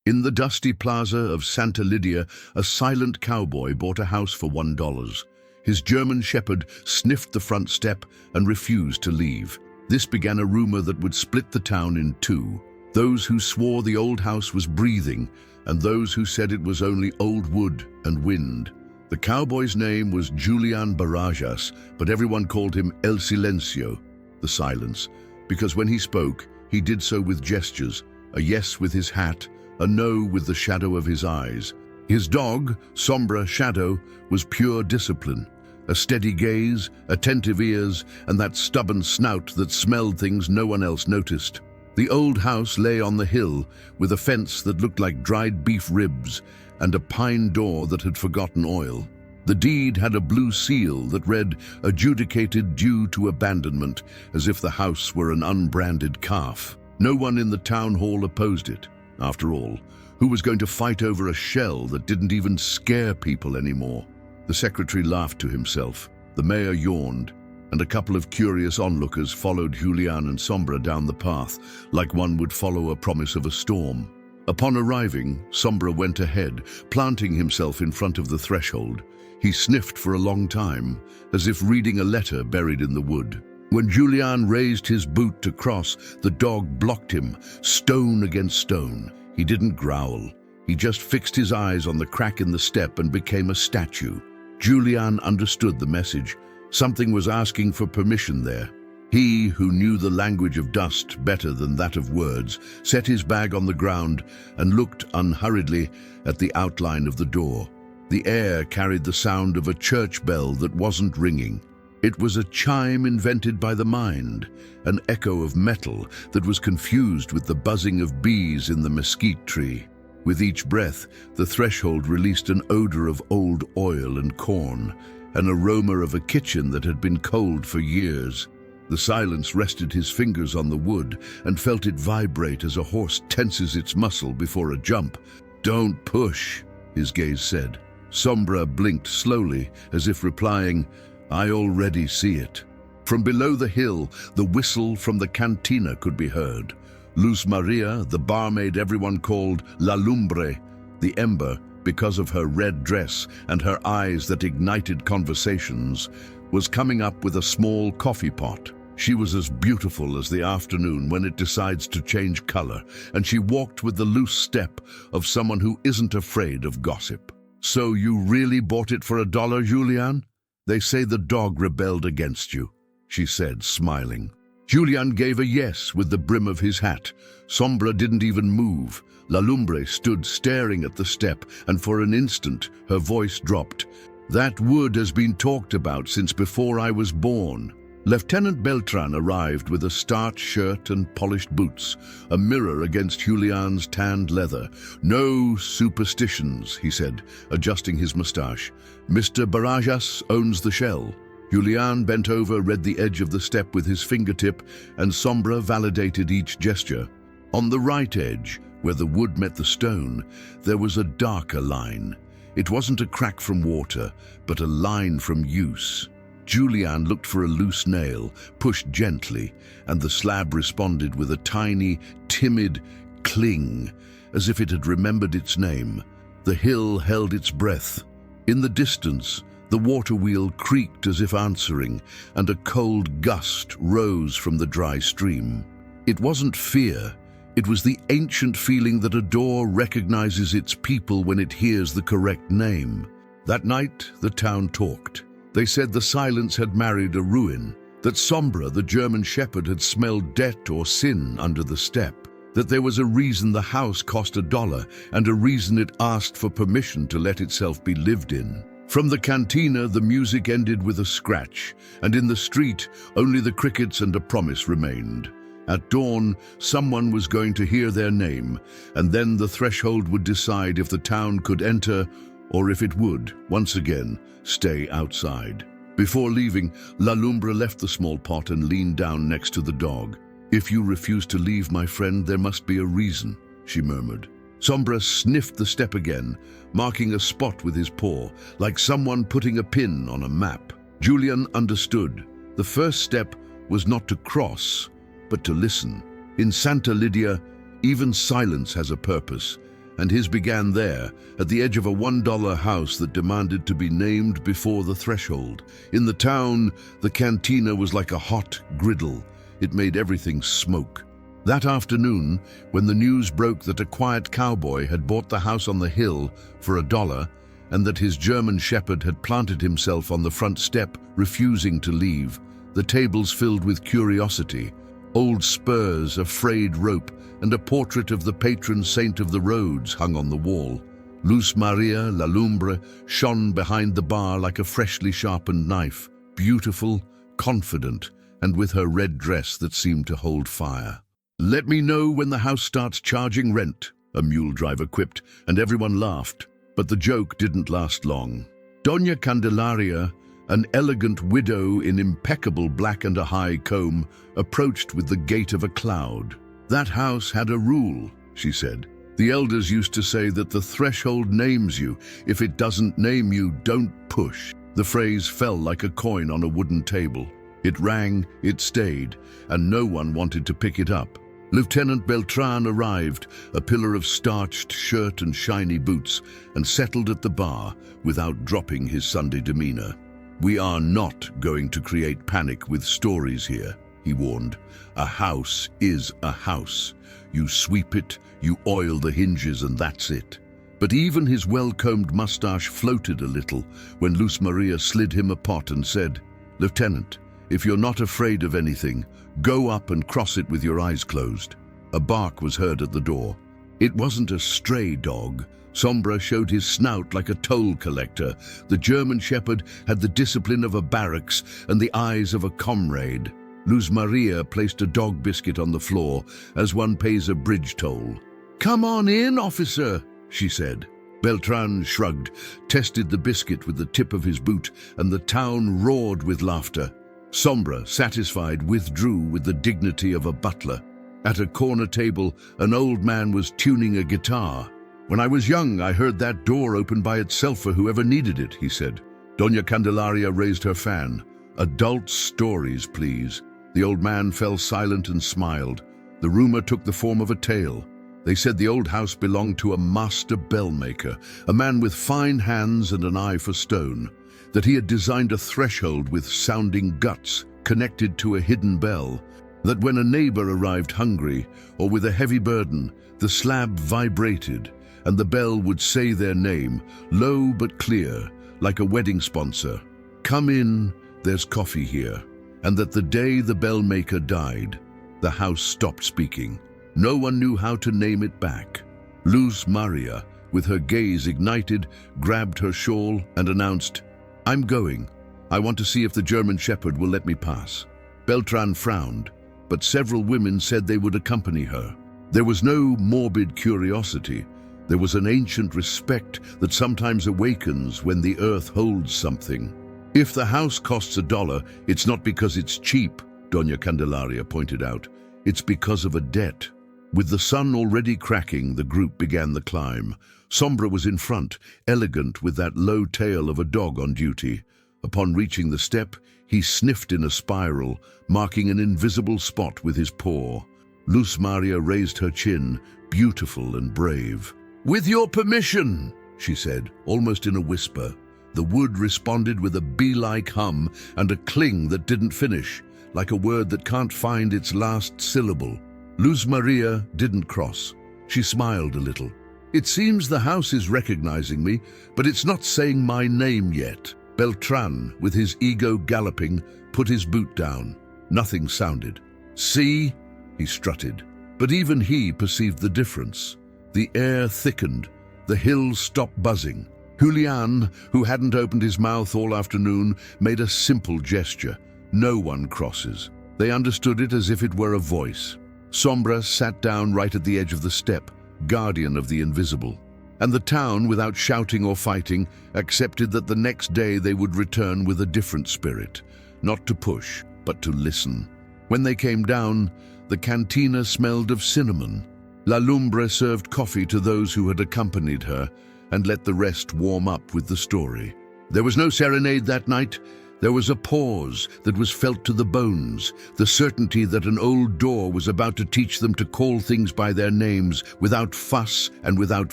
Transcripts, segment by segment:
In the dusty plaza of Santa Lydia, a silent cowboy bought a house for $1. His German shepherd sniffed the front step and refused to leave. This began a rumor that would split the town in two. Those who swore the old house was breathing, and those who said it was only old wood and wind. The cowboy's name was Julian Barajas, but everyone called him El Silencio, the silence, because when he spoke, he did so with gestures, a yes with his hat, a no with the shadow of his eyes. His dog, Sombra Shadow, was pure discipline, a steady gaze, attentive ears, and that stubborn snout that smelled things no one else noticed. The old house lay on the hill, with a fence that looked like dried beef ribs, and a pine door that had forgotten oil. The deed had a blue seal that read, "Adjudicated due to abandonment," as if the house were an unbranded calf. No one in the town hall opposed it. After all, who was going to fight over a shell that didn't even scare people anymore? The secretary laughed to himself, the mayor yawned, and a couple of curious onlookers followed Julian and Sombra down the path, like one would follow a promise of a storm. Upon arriving, Sombra went ahead, planting himself in front of the threshold. He sniffed for a long time, as if reading a letter buried in the wood. When Julian raised his boot to cross, the dog blocked him, stone against stone. He didn't growl. He just fixed his eyes on the crack in the step and became a statue. Julian understood the message. Something was asking for permission there. He, who knew the language of dust better than that of words, set his bag on the ground and looked unhurriedly at the outline of the door. The air carried the sound of a church bell that wasn't ringing. It was a chime invented by the mind, an echo of metal that was confused with the buzzing of bees in the mesquite tree. With each breath, the threshold released an odor of old oil and corn, an aroma of a kitchen that had been cold for years. The silence rested his fingers on the wood and felt it vibrate as a horse tenses its muscle before a jump. "Don't push," his gaze said. Sombra blinked slowly, as if replying, "I already see it." From below the hill, the whistle from the cantina could be heard. Luz Maria, the barmaid everyone called La Lumbre, the ember, because of her red dress and her eyes that ignited conversations, was coming up with a small coffee pot. She was as beautiful as the afternoon when it decides to change color, and she walked with the loose step of someone who isn't afraid of gossip. "So you really bought it for $1, Julian? They say the dog rebelled against you," she said, smiling. Julian gave a yes with the brim of his hat. Sombra didn't even move. La Lumbre stood staring at the step, and for an instant her voice dropped. "That wood has been talked about since before I was born." Lieutenant Beltran arrived with a starched shirt and polished boots, a mirror against Julian's tanned leather. "No superstitions," he said, adjusting his mustache. "Mr. Barajas owns the shell." Julian bent over, read the edge of the step with his fingertip, and Sombra validated each gesture. On the right edge, where the wood met the stone, there was a darker line. It wasn't a crack from water, but a line from use. Julian looked for a loose nail, pushed gently, and the slab responded with a tiny, timid cling, as if it had remembered its name. The hill held its breath. In the distance, the water wheel creaked as if answering, and a cold gust rose from the dry stream. It wasn't fear. It was the ancient feeling that a door recognizes its people when it hears the correct name. That night, the town talked. They said the silence had married a ruin, that Sombra, the German shepherd, had smelled debt or sin under the step, that there was a reason the house cost $1 and a reason it asked for permission to let itself be lived in. From the cantina, the music ended with a scratch, and in the street, only the crickets and a promise remained. At dawn, someone was going to hear their name, and then the threshold would decide if the town could enter or if it would, once again, stay outside. Before leaving, La Lumbre left the small pot and leaned down next to the dog. "If you refuse to leave, my friend, there must be a reason," she murmured. Sombra sniffed the step again, marking a spot with his paw, like someone putting a pin on a map. Julian understood. The first step was not to cross, but to listen. In Santa Lydia, even silence has a purpose, and his began there, at the edge of a $1 house that demanded to be named before the threshold. In the town, the cantina was like a hot griddle. It made everything smoke. That afternoon, when the news broke that a quiet cowboy had bought the house on the hill for $1, and that his German shepherd had planted himself on the front step, refusing to leave, the tables filled with curiosity. Old spurs, a frayed rope, and a portrait of the patron saint of the roads hung on the wall. Luz Maria La Lumbre shone behind the bar like a freshly sharpened knife, beautiful, confident, and with her red dress that seemed to hold fire. "Let me know when the house starts charging rent," a mule driver quipped, and everyone laughed. But the joke didn't last long. Doña Candelaria, an elegant widow in impeccable black and a high comb, approached with the gait of a cloud. "That house had a rule," she said. "The elders used to say that the threshold names you. If it doesn't name you, don't push." The phrase fell like a coin on a wooden table. It rang, it stayed, and no one wanted to pick it up. Lieutenant Beltran arrived, a pillar of starched shirt and shiny boots, and settled at the bar without dropping his Sunday demeanor. "We are not going to create panic with stories here," he warned. "A house is a house. You sweep it, you oil the hinges, and that's it." But even his well-combed mustache floated a little when Luz Maria slid him a pot and said, "Lieutenant, if you're not afraid of anything, go up and cross it with your eyes closed." A bark was heard at the door. It wasn't a stray dog. Sombra showed his snout like a toll collector. The German shepherd had the discipline of a barracks and the eyes of a comrade. Luz Maria placed a dog biscuit on the floor as one pays a bridge toll. "Come on in, officer," she said. Beltran shrugged, tested the biscuit with the tip of his boot, and the town roared with laughter. Sombra, satisfied, withdrew with the dignity of a butler. At a corner table, an old man was tuning a guitar. "When I was young, I heard that door open by itself for whoever needed it," he said. Doña Candelaria raised her fan. "Adult stories, please." The old man fell silent and smiled. The rumor took the form of a tale. They said the old house belonged to a master bell maker, a man with fine hands and an eye for stone. That he had designed a threshold with sounding guts connected to a hidden bell, that when a neighbor arrived hungry or with a heavy burden, the slab vibrated and the bell would say their name, low but clear, like a wedding sponsor. "Come in, there's coffee here." And that the day the bell maker died, the house stopped speaking. No one knew how to name it back. Luz Maria, with her gaze ignited, grabbed her shawl and announced, "I'm going. I want to see if the German shepherd will let me pass." Beltran frowned, but several women said they would accompany her. There was no morbid curiosity. There was an ancient respect that sometimes awakens when the earth holds something. "If the house costs $1, it's not because it's cheap," Doña Candelaria pointed out. "It's because of a debt." With the sun already cracking, the group began the climb. Sombra was in front, elegant with that low tail of a dog on duty. Upon reaching the step, he sniffed in a spiral, marking an invisible spot with his paw. Luz Maria raised her chin, beautiful and brave. "With your permission," she said, almost in a whisper. The wood responded with a bee-like hum and a cling that didn't finish, like a word that can't find its last syllable. Luz Maria didn't cross. She smiled a little. "It seems the house is recognizing me, but it's not saying my name yet." Beltran, with his ego galloping, put his boot down. Nothing sounded. "See?" he strutted. But even he perceived the difference. The air thickened. The hills stopped buzzing. Julian, who hadn't opened his mouth all afternoon, made a simple gesture. No one crosses. They understood it as if it were a voice. Sombra sat down right at the edge of the step, guardian of the invisible. And the town, without shouting or fighting, accepted that the next day they would return with a different spirit, not to push, but to listen. When they came down, the cantina smelled of cinnamon. La Lumbre served coffee to those who had accompanied her and let the rest warm up with the story. There was no serenade that night, There was a pause that was felt to the bones, the certainty that an old door was about to teach them to call things by their names without fuss and without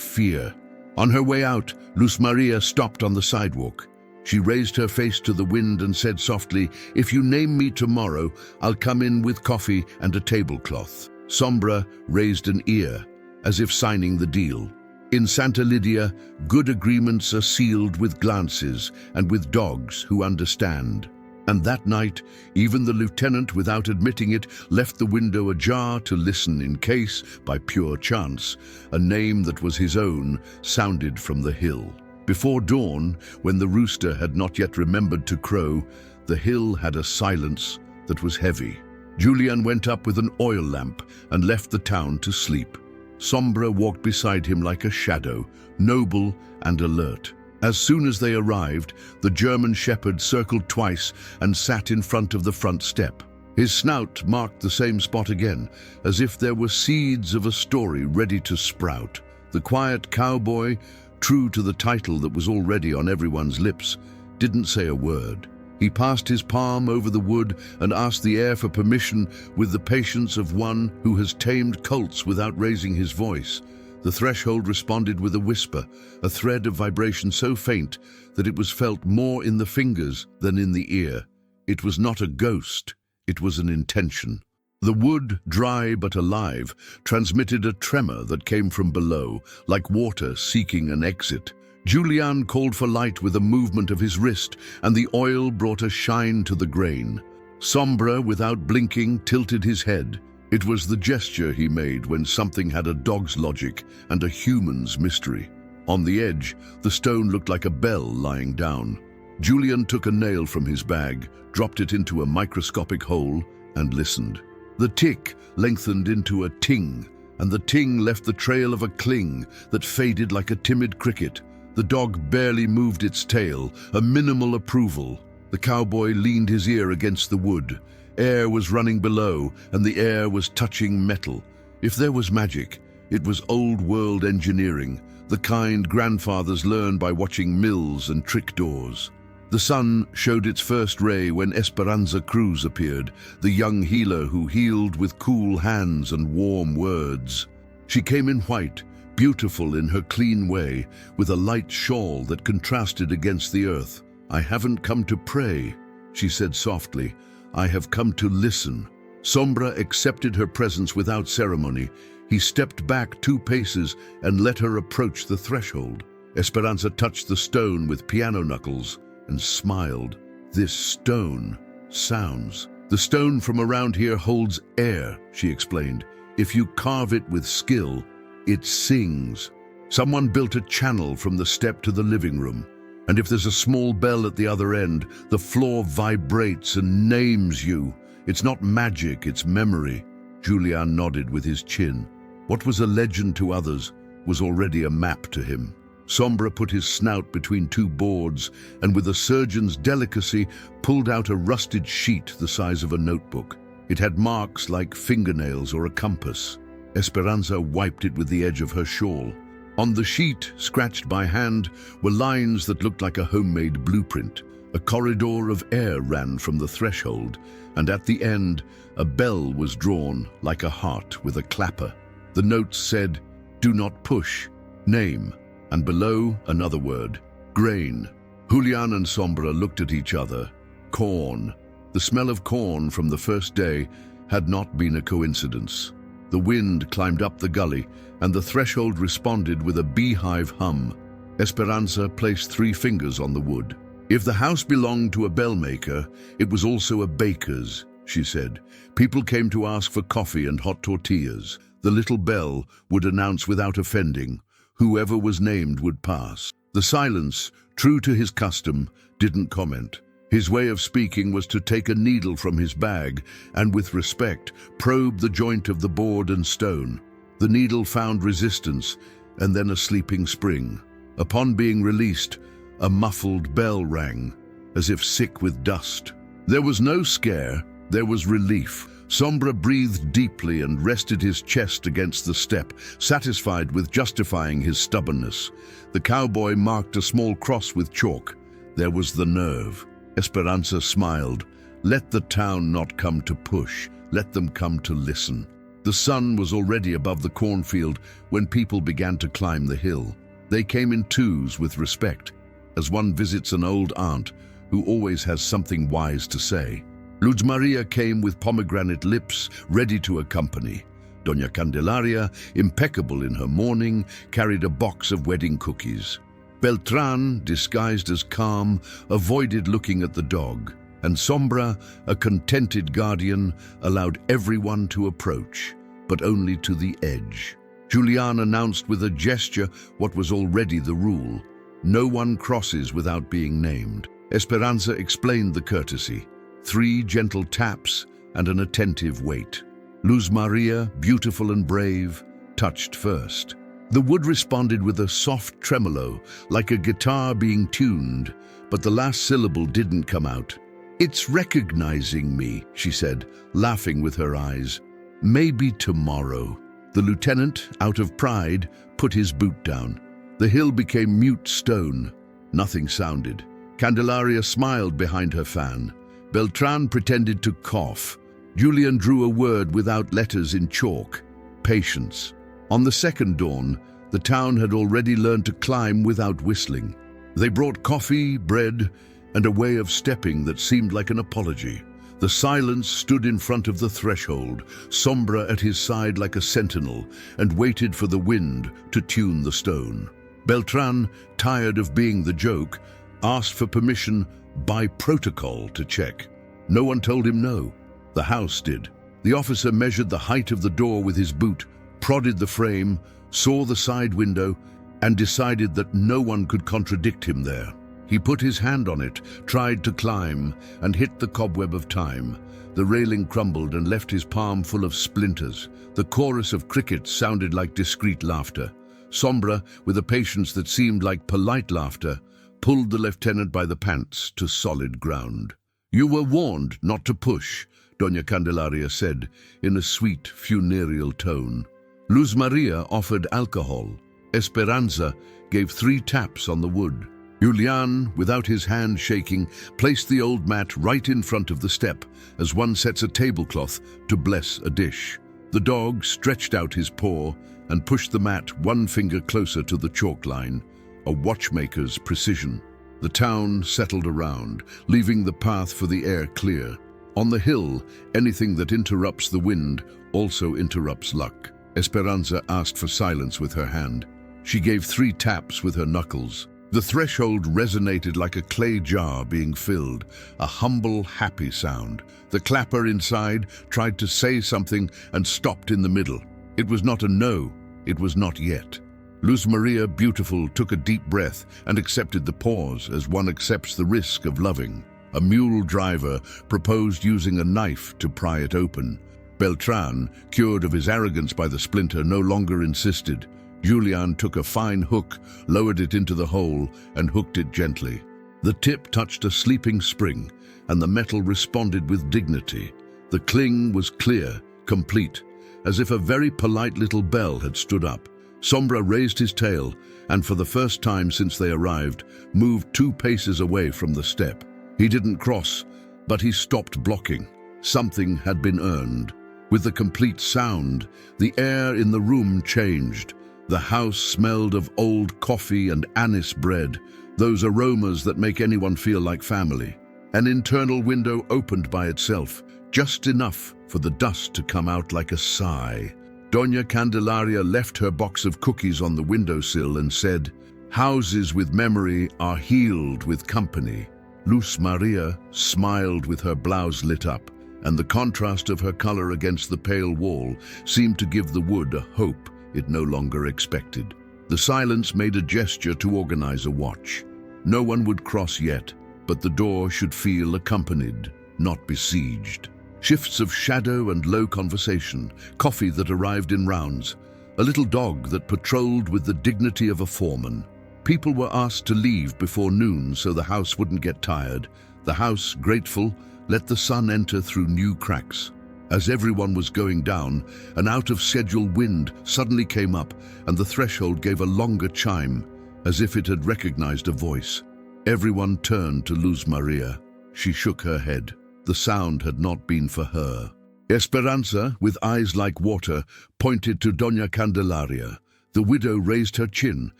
fear. On her way out, Luz Maria stopped on the sidewalk. She raised her face to the wind and said softly, "If you name me tomorrow, I'll come in with coffee and a tablecloth." Sombra raised an ear, as if signing the deal. In Santa Lydia, good agreements are sealed with glances and with dogs who understand. And that night, even the lieutenant, without admitting it, left the window ajar to listen in case, by pure chance, a name that was his own sounded from the hill. Before dawn, when the rooster had not yet remembered to crow, the hill had a silence that was heavy. Julian went up with an oil lamp and left the town to sleep. Sombra walked beside him like a shadow, noble and alert. As soon as they arrived, the German shepherd circled twice and sat in front of the front step. His snout marked the same spot again, as if there were seeds of a story ready to sprout. The quiet cowboy, true to the title that was already on everyone's lips, didn't say a word. He passed his palm over the wood and asked the air for permission with the patience of one who has tamed colts without raising his voice. The threshold responded with a whisper, a thread of vibration so faint that it was felt more in the fingers than in the ear. It was not a ghost, it was an intention. The wood, dry but alive, transmitted a tremor that came from below, like water seeking an exit. Julian called for light with a movement of his wrist, and the oil brought a shine to the grain. Sombra, without blinking, tilted his head. It was the gesture he made when something had a dog's logic and a human's mystery. On the edge, the stone looked like a bell lying down. Julian took a nail from his bag, dropped it into a microscopic hole, and listened. The tick lengthened into a ting, and the ting left the trail of a cling that faded like a timid cricket. The dog barely moved its tail, a minimal approval. The cowboy leaned his ear against the wood. Air was running below, and the air was touching metal. If there was magic, it was old-world engineering, the kind grandfathers learned by watching mills and trick doors. The sun showed its first ray when Esperanza Cruz appeared, the young healer who healed with cool hands and warm words. She came in white, beautiful in her clean way, with a light shawl that contrasted against the earth. "I haven't come to pray," she said softly. "I have come to listen." Sombra accepted her presence without ceremony. He stepped back 2 paces and let her approach the threshold. Esperanza touched the stone with piano knuckles and smiled. "This stone sounds. The stone from around here holds air," she explained. "If you carve it with skill, it sings." Someone built a channel from the step to the living room, and if there's a small bell at the other end, the floor vibrates and names you. It's not magic, it's memory. Julian nodded with his chin. What was a legend to others was already a map to him. Sombra put his snout between 2 boards and with a surgeon's delicacy pulled out a rusted sheet the size of a notebook. It had marks like fingernails or a compass. Esperanza wiped it with the edge of her shawl. On the sheet, scratched by hand, were lines that looked like a homemade blueprint. A corridor of air ran from the threshold, and at the end, a bell was drawn like a heart with a clapper. The notes said, "Do not push, name," and below another word, grain. Julian and Sombra looked at each other. Corn. The smell of corn from the first day had not been a coincidence. The wind climbed up the gully, and the threshold responded with a beehive hum. Esperanza placed 3 fingers on the wood. "If the house belonged to a bell maker, it was also a baker's," she said. "People came to ask for coffee and hot tortillas. The little bell would announce without offending. Whoever was named would pass." The silence, true to his custom, didn't comment. His way of speaking was to take a needle from his bag and, with respect, probe the joint of the board and stone. The needle found resistance and then a sleeping spring. Upon being released, a muffled bell rang, as if sick with dust. There was no scare, there was relief. Sombra breathed deeply and rested his chest against the step, satisfied with justifying his stubbornness. The cowboy marked a small cross with chalk. There was the nerve. Esperanza smiled. Let the town not come to push, let them come to listen. The sun was already above the cornfield when people began to climb the hill. They came in twos with respect, as one visits an old aunt who always has something wise to say. Luz Maria came with pomegranate lips, ready to accompany. Doña Candelaria, impeccable in her mourning, carried a box of wedding cookies. Beltran, disguised as calm, avoided looking at the dog, and Sombra, a contented guardian, allowed everyone to approach, but only to the edge. Julian announced with a gesture what was already the rule. No one crosses without being named. Esperanza explained the courtesy. 3 gentle taps and an attentive wait. Luz Maria, beautiful and brave, touched first. The wood responded with a soft tremolo, like a guitar being tuned, but the last syllable didn't come out. "It's recognizing me," she said, laughing with her eyes. "Maybe tomorrow." The lieutenant, out of pride, put his boot down. The hill became mute stone. Nothing sounded. Candelaria smiled behind her fan. Beltran pretended to cough. Julian drew a word without letters in chalk. Patience. On the second dawn, the town had already learned to climb without whistling. They brought coffee, bread, and a way of stepping that seemed like an apology. The silence stood in front of the threshold, Sombra at his side like a sentinel, and waited for the wind to tune the stone. Beltran, tired of being the joke, asked for permission by protocol to check. No one told him no. The house did. The officer measured the height of the door with his boot, prodded the frame, saw the side window, and decided that no one could contradict him there. He put his hand on it, tried to climb, and hit the cobweb of time. The railing crumbled and left his palm full of splinters. The chorus of crickets sounded like discreet laughter. Sombra, with a patience that seemed like polite laughter, pulled the lieutenant by the pants to solid ground. "You were warned not to push," Doña Candelaria said, in a sweet, funereal tone. Luz Maria offered alcohol. Esperanza gave 3 taps on the wood. Julian, without his hand shaking, placed the old mat right in front of the step, as one sets a tablecloth to bless a dish. The dog stretched out his paw and pushed the mat 1 finger closer to the chalk line, a watchmaker's precision. The town settled around, leaving the path for the air clear. On the hill, anything that interrupts the wind also interrupts luck. Esperanza asked for silence with her hand. She gave 3 taps with her knuckles. The threshold resonated like a clay jar being filled, a humble, happy sound. The clapper inside tried to say something and stopped in the middle. It was not a no, it was not yet. Luz Maria, beautiful, took a deep breath and accepted the pause as one accepts the risk of loving. A mule driver proposed using a knife to pry it open. Beltran, cured of his arrogance by the splinter, no longer insisted. Julian took a fine hook, lowered it into the hole, and hooked it gently. The tip touched a sleeping spring, and the metal responded with dignity. The cling was clear, complete, as if a very polite little bell had stood up. Sombra raised his tail, and for the first time since they arrived, moved 2 paces away from the step. He didn't cross, but he stopped blocking. Something had been earned. With the complete sound, the air in the room changed. The house smelled of old coffee and anise bread, those aromas that make anyone feel like family. An internal window opened by itself, just enough for the dust to come out like a sigh. Doña Candelaria left her box of cookies on the windowsill and said, "Houses with memory are healed with company." Luz Maria smiled with her blouse lit up, and the contrast of her color against the pale wall seemed to give the wood a hope it no longer expected. The silence made a gesture to organize a watch. No one would cross yet, but the door should feel accompanied, not besieged. Shifts of shadow and low conversation, coffee that arrived in rounds, a little dog that patrolled with the dignity of a foreman. People were asked to leave before noon so the house wouldn't get tired. The house, grateful, let the sun enter through new cracks. As everyone was going down, an out-of-schedule wind suddenly came up, and the threshold gave a longer chime, as if it had recognized a voice. Everyone turned to Luz Maria. She shook her head. The sound had not been for her. Esperanza, with eyes like water, pointed to Doña Candelaria. The widow raised her chin,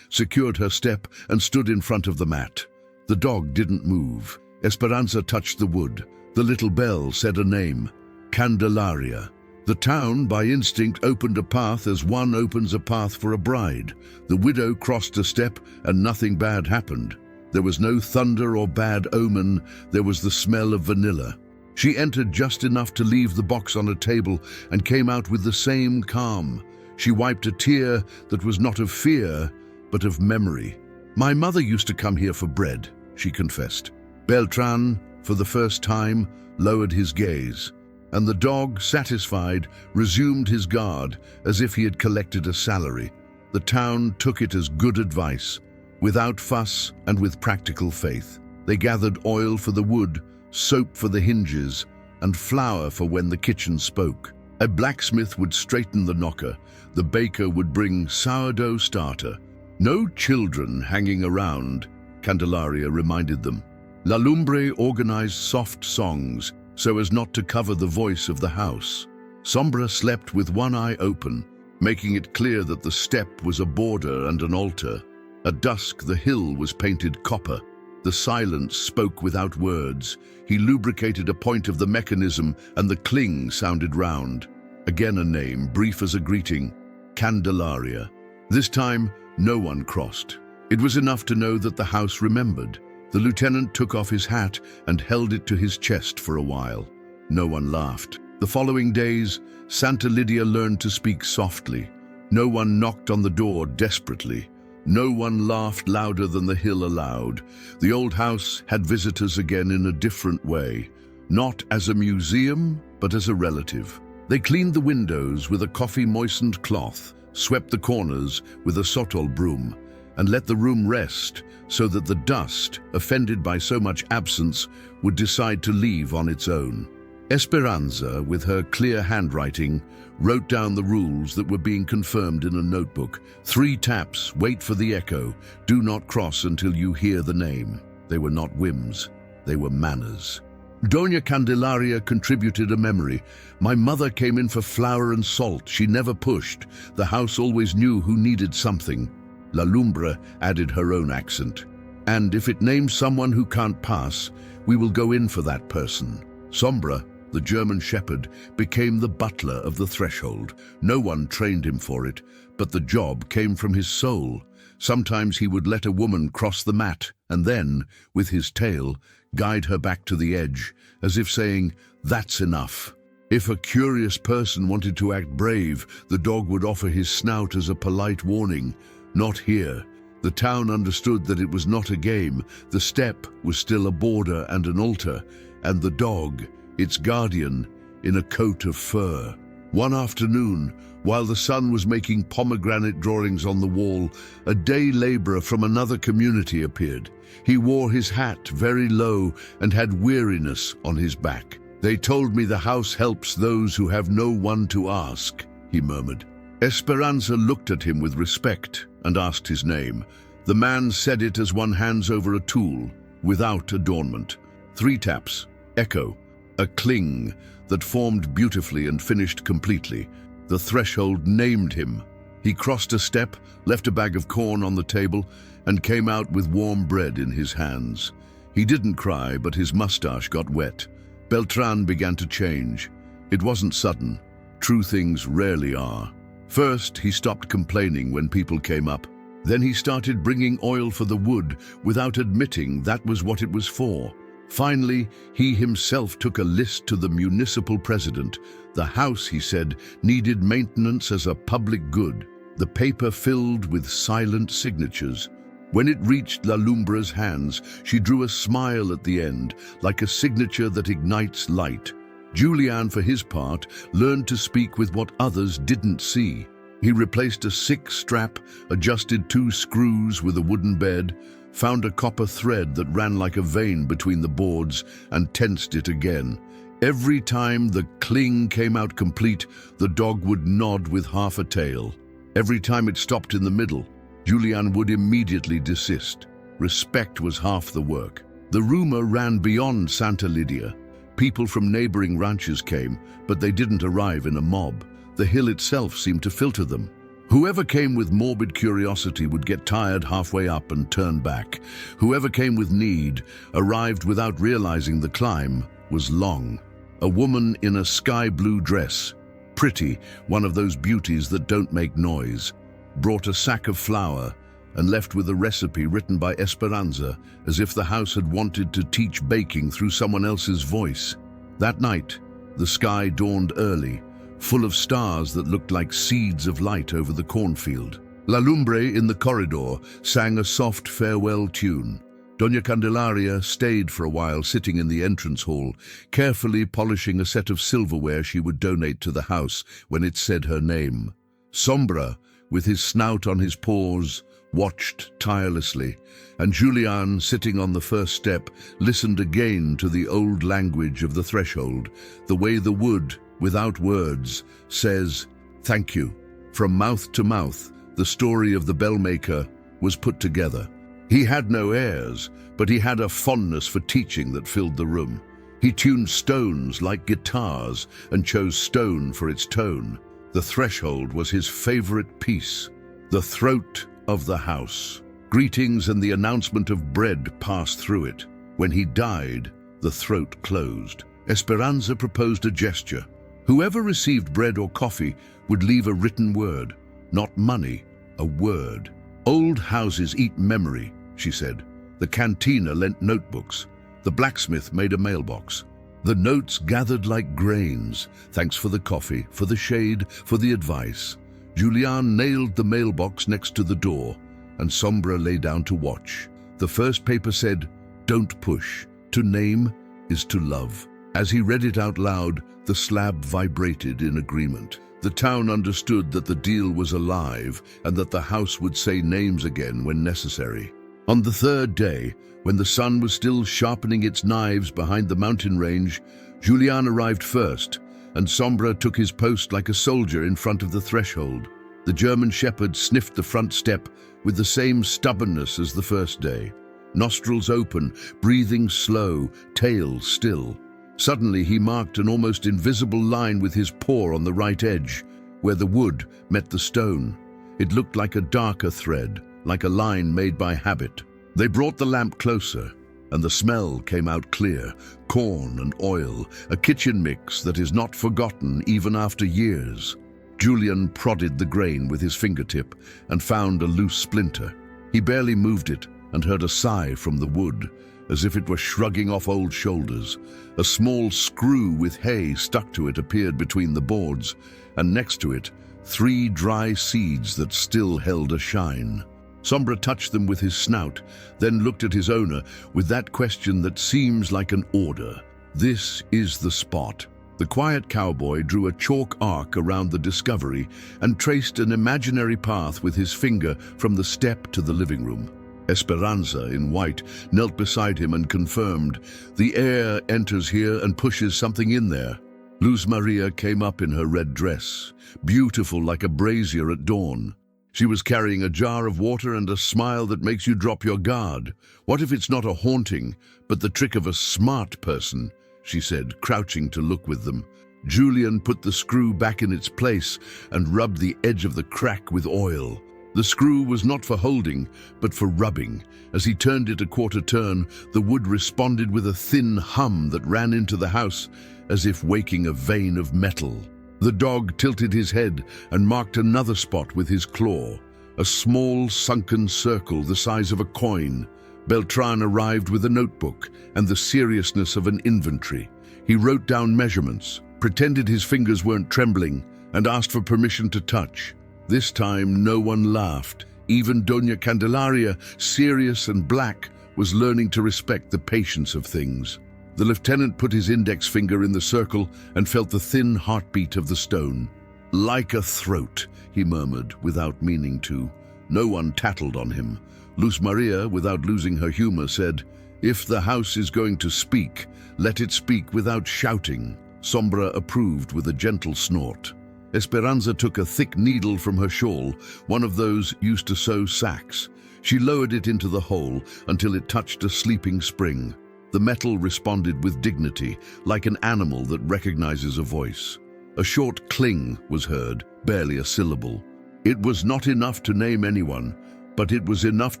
secured her step, and stood in front of the mat. The dog didn't move. Esperanza touched the wood. The little bell said a name, Candelaria. The town, by instinct, opened a path as one opens a path for a bride. The widow crossed a step, and nothing bad happened. There was no thunder or bad omen. There was the smell of vanilla. She entered just enough to leave the box on a table and came out with the same calm. She wiped a tear that was not of fear, but of memory. "My mother used to come here for bread," she confessed. Beltran, for the first time, lowered his gaze, and the dog, satisfied, resumed his guard as if he had collected a salary. The town took it as good advice. Without fuss and with practical faith, they gathered oil for the wood, soap for the hinges, and flour for when the kitchen spoke. A blacksmith would straighten the knocker. The baker would bring sourdough starter. No children hanging around, Candelaria reminded them. La Lumbre organized soft songs so as not to cover the voice of the house. Sombra slept with one eye open, making it clear that the step was a border and an altar. At dusk, the hill was painted copper. The silence spoke without words. He lubricated a point of the mechanism, and the cling sounded round. Again a name, brief as a greeting, Candelaria. This time, no one crossed. It was enough to know that the house remembered. The lieutenant took off his hat and held it to his chest for a while. No one laughed. The following days, Santa Lydia learned to speak softly. No one knocked on the door desperately. No one laughed louder than the hill allowed. The old house had visitors again in a different way, not as a museum, but as a relative. They cleaned the windows with a coffee-moistened cloth, swept the corners with a sotol broom, and let the room rest so that the dust, offended by so much absence, would decide to leave on its own. Esperanza, with her clear handwriting, wrote down the rules that were being confirmed in a notebook. 3 taps, wait for the echo, do not cross until you hear the name. They were not whims, they were manners. Doña Candelaria contributed a memory. My mother came in for flour and salt. She never pushed. The house always knew who needed something. La Lumbre added her own accent. And if it names someone who can't pass, we will go in for that person. Sombra, the German shepherd, became the butler of the threshold. No one trained him for it, but the job came from his soul. Sometimes he would let a woman cross the mat and then, with his tail, guide her back to the edge, as if saying, "That's enough." If a curious person wanted to act brave, the dog would offer his snout as a polite warning. Not here. The town understood that it was not a game. The step was still a border and an altar, and the dog, its guardian, in a coat of fur. One afternoon, while the sun was making pomegranate drawings on the wall, a day laborer from another community appeared. He wore his hat very low and had weariness on his back. "They told me the house helps those who have no one to ask," he murmured. Esperanza looked at him with respect and asked his name. The man said it as one hands over a tool, without adornment. 3 taps, echo, a cling that formed beautifully and finished completely. The threshold named him. He crossed a step, left a bag of corn on the table, and came out with warm bread in his hands. He didn't cry, but his mustache got wet. Beltran began to change. It wasn't sudden. True things rarely are. First, he stopped complaining when people came up. Then he started bringing oil for the wood without admitting that was what it was for. Finally, he himself took a list to the municipal president. The house, he said, needed maintenance as a public good. The paper filled with silent signatures. When it reached La Lumbre's hands, she drew a smile at the end, like a signature that ignites light. Julian, for his part, learned to speak with what others didn't see. He replaced a sick strap, adjusted 2 screws with a wooden bed, found a copper thread that ran like a vein between the boards, and tensed it again. Every time the cling came out complete, the dog would nod with half a tail. Every time it stopped in the middle, Julian would immediately desist. Respect was half the work. The rumor ran beyond Santa Lydia. People from neighboring ranches came, but they didn't arrive in a mob. The hill itself seemed to filter them. Whoever came with morbid curiosity would get tired halfway up and turn back. Whoever came with need, arrived without realizing the climb was long. A woman in a sky-blue dress, pretty, one of those beauties that don't make noise, brought a sack of flour and left with a recipe written by Esperanza, as if the house had wanted to teach baking through someone else's voice. That night, the sky dawned early, full of stars that looked like seeds of light over the cornfield. La Lumbre in the corridor sang a soft farewell tune. Doña Candelaria stayed for a while sitting in the entrance hall, carefully polishing a set of silverware she would donate to the house when it said her name. Sombra, with his snout on his paws, watched tirelessly, and Julian, sitting on the first step, listened again to the old language of the threshold, the way the wood, without words, says, "Thank you." From mouth to mouth, the story of the bellmaker was put together. He had no heirs, but he had a fondness for teaching that filled the room. He tuned stones like guitars and chose stone for its tone. The threshold was his favorite piece, the throat of the house. Greetings and the announcement of bread passed through it. When he died, the throat closed. Esperanza proposed a gesture. Whoever received bread or coffee would leave a written word, not money, a word. Old houses eat memory, she said. The cantina lent notebooks. The blacksmith made a mailbox. The notes gathered like grains. Thanks for the coffee, for the shade, for the advice. Julian nailed the mailbox next to the door, and Sombra lay down to watch. The first paper said, "Don't push. To name is to love." As he read it out loud, the slab vibrated in agreement. The town understood that the deal was alive and that the house would say names again when necessary. On the third day, when the sun was still sharpening its knives behind the mountain range, Julian arrived first, and Sombra took his post like a soldier in front of the threshold. The German shepherd sniffed the front step with the same stubbornness as the first day. Nostrils open, breathing slow, tail still. Suddenly he marked an almost invisible line with his paw on the right edge, where the wood met the stone. It looked like a darker thread, like a line made by habit. They brought the lamp closer, and the smell came out clear. Corn and oil, a kitchen mix that is not forgotten even after years. Julian prodded the grain with his fingertip and found a loose splinter. He barely moved it and heard a sigh from the wood, as if it were shrugging off old shoulders. A small screw with hay stuck to it appeared between the boards, and next to it, 3 dry seeds that still held a shine. Sombra touched them with his snout, then looked at his owner with that question that seems like an order. "This is the spot." The quiet cowboy drew a chalk arc around the discovery and traced an imaginary path with his finger from the step to the living room. Esperanza, in white, knelt beside him and confirmed, "The air enters here and pushes something in there." Luz Maria came up in her red dress, beautiful like a brazier at dawn. She was carrying a jar of water and a smile that makes you drop your guard. "What if it's not a haunting, but the trick of a smart person?" she said, crouching to look with them. Julian put the screw back in its place and rubbed the edge of the crack with oil. The screw was not for holding, but for rubbing. As he turned it a quarter turn, the wood responded with a thin hum that ran into the house, as if waking a vein of metal. The dog tilted his head and marked another spot with his claw, a small sunken circle the size of a coin. Beltran arrived with a notebook and the seriousness of an inventory. He wrote down measurements, pretended his fingers weren't trembling, and asked for permission to touch. This time no one laughed. Even Doña Candelaria, serious and black, was learning to respect the patience of things. The lieutenant put his index finger in the circle and felt the thin heartbeat of the stone. "Like a throat," he murmured, without meaning to. No one tattled on him. Luz Maria, without losing her humor, said, "If the house is going to speak, let it speak without shouting." Sombra approved with a gentle snort. Esperanza took a thick needle from her shawl, one of those used to sew sacks. She lowered it into the hole until it touched a sleeping spring. The metal responded with dignity, like an animal that recognizes a voice. A short cling was heard, barely a syllable. It was not enough to name anyone, but it was enough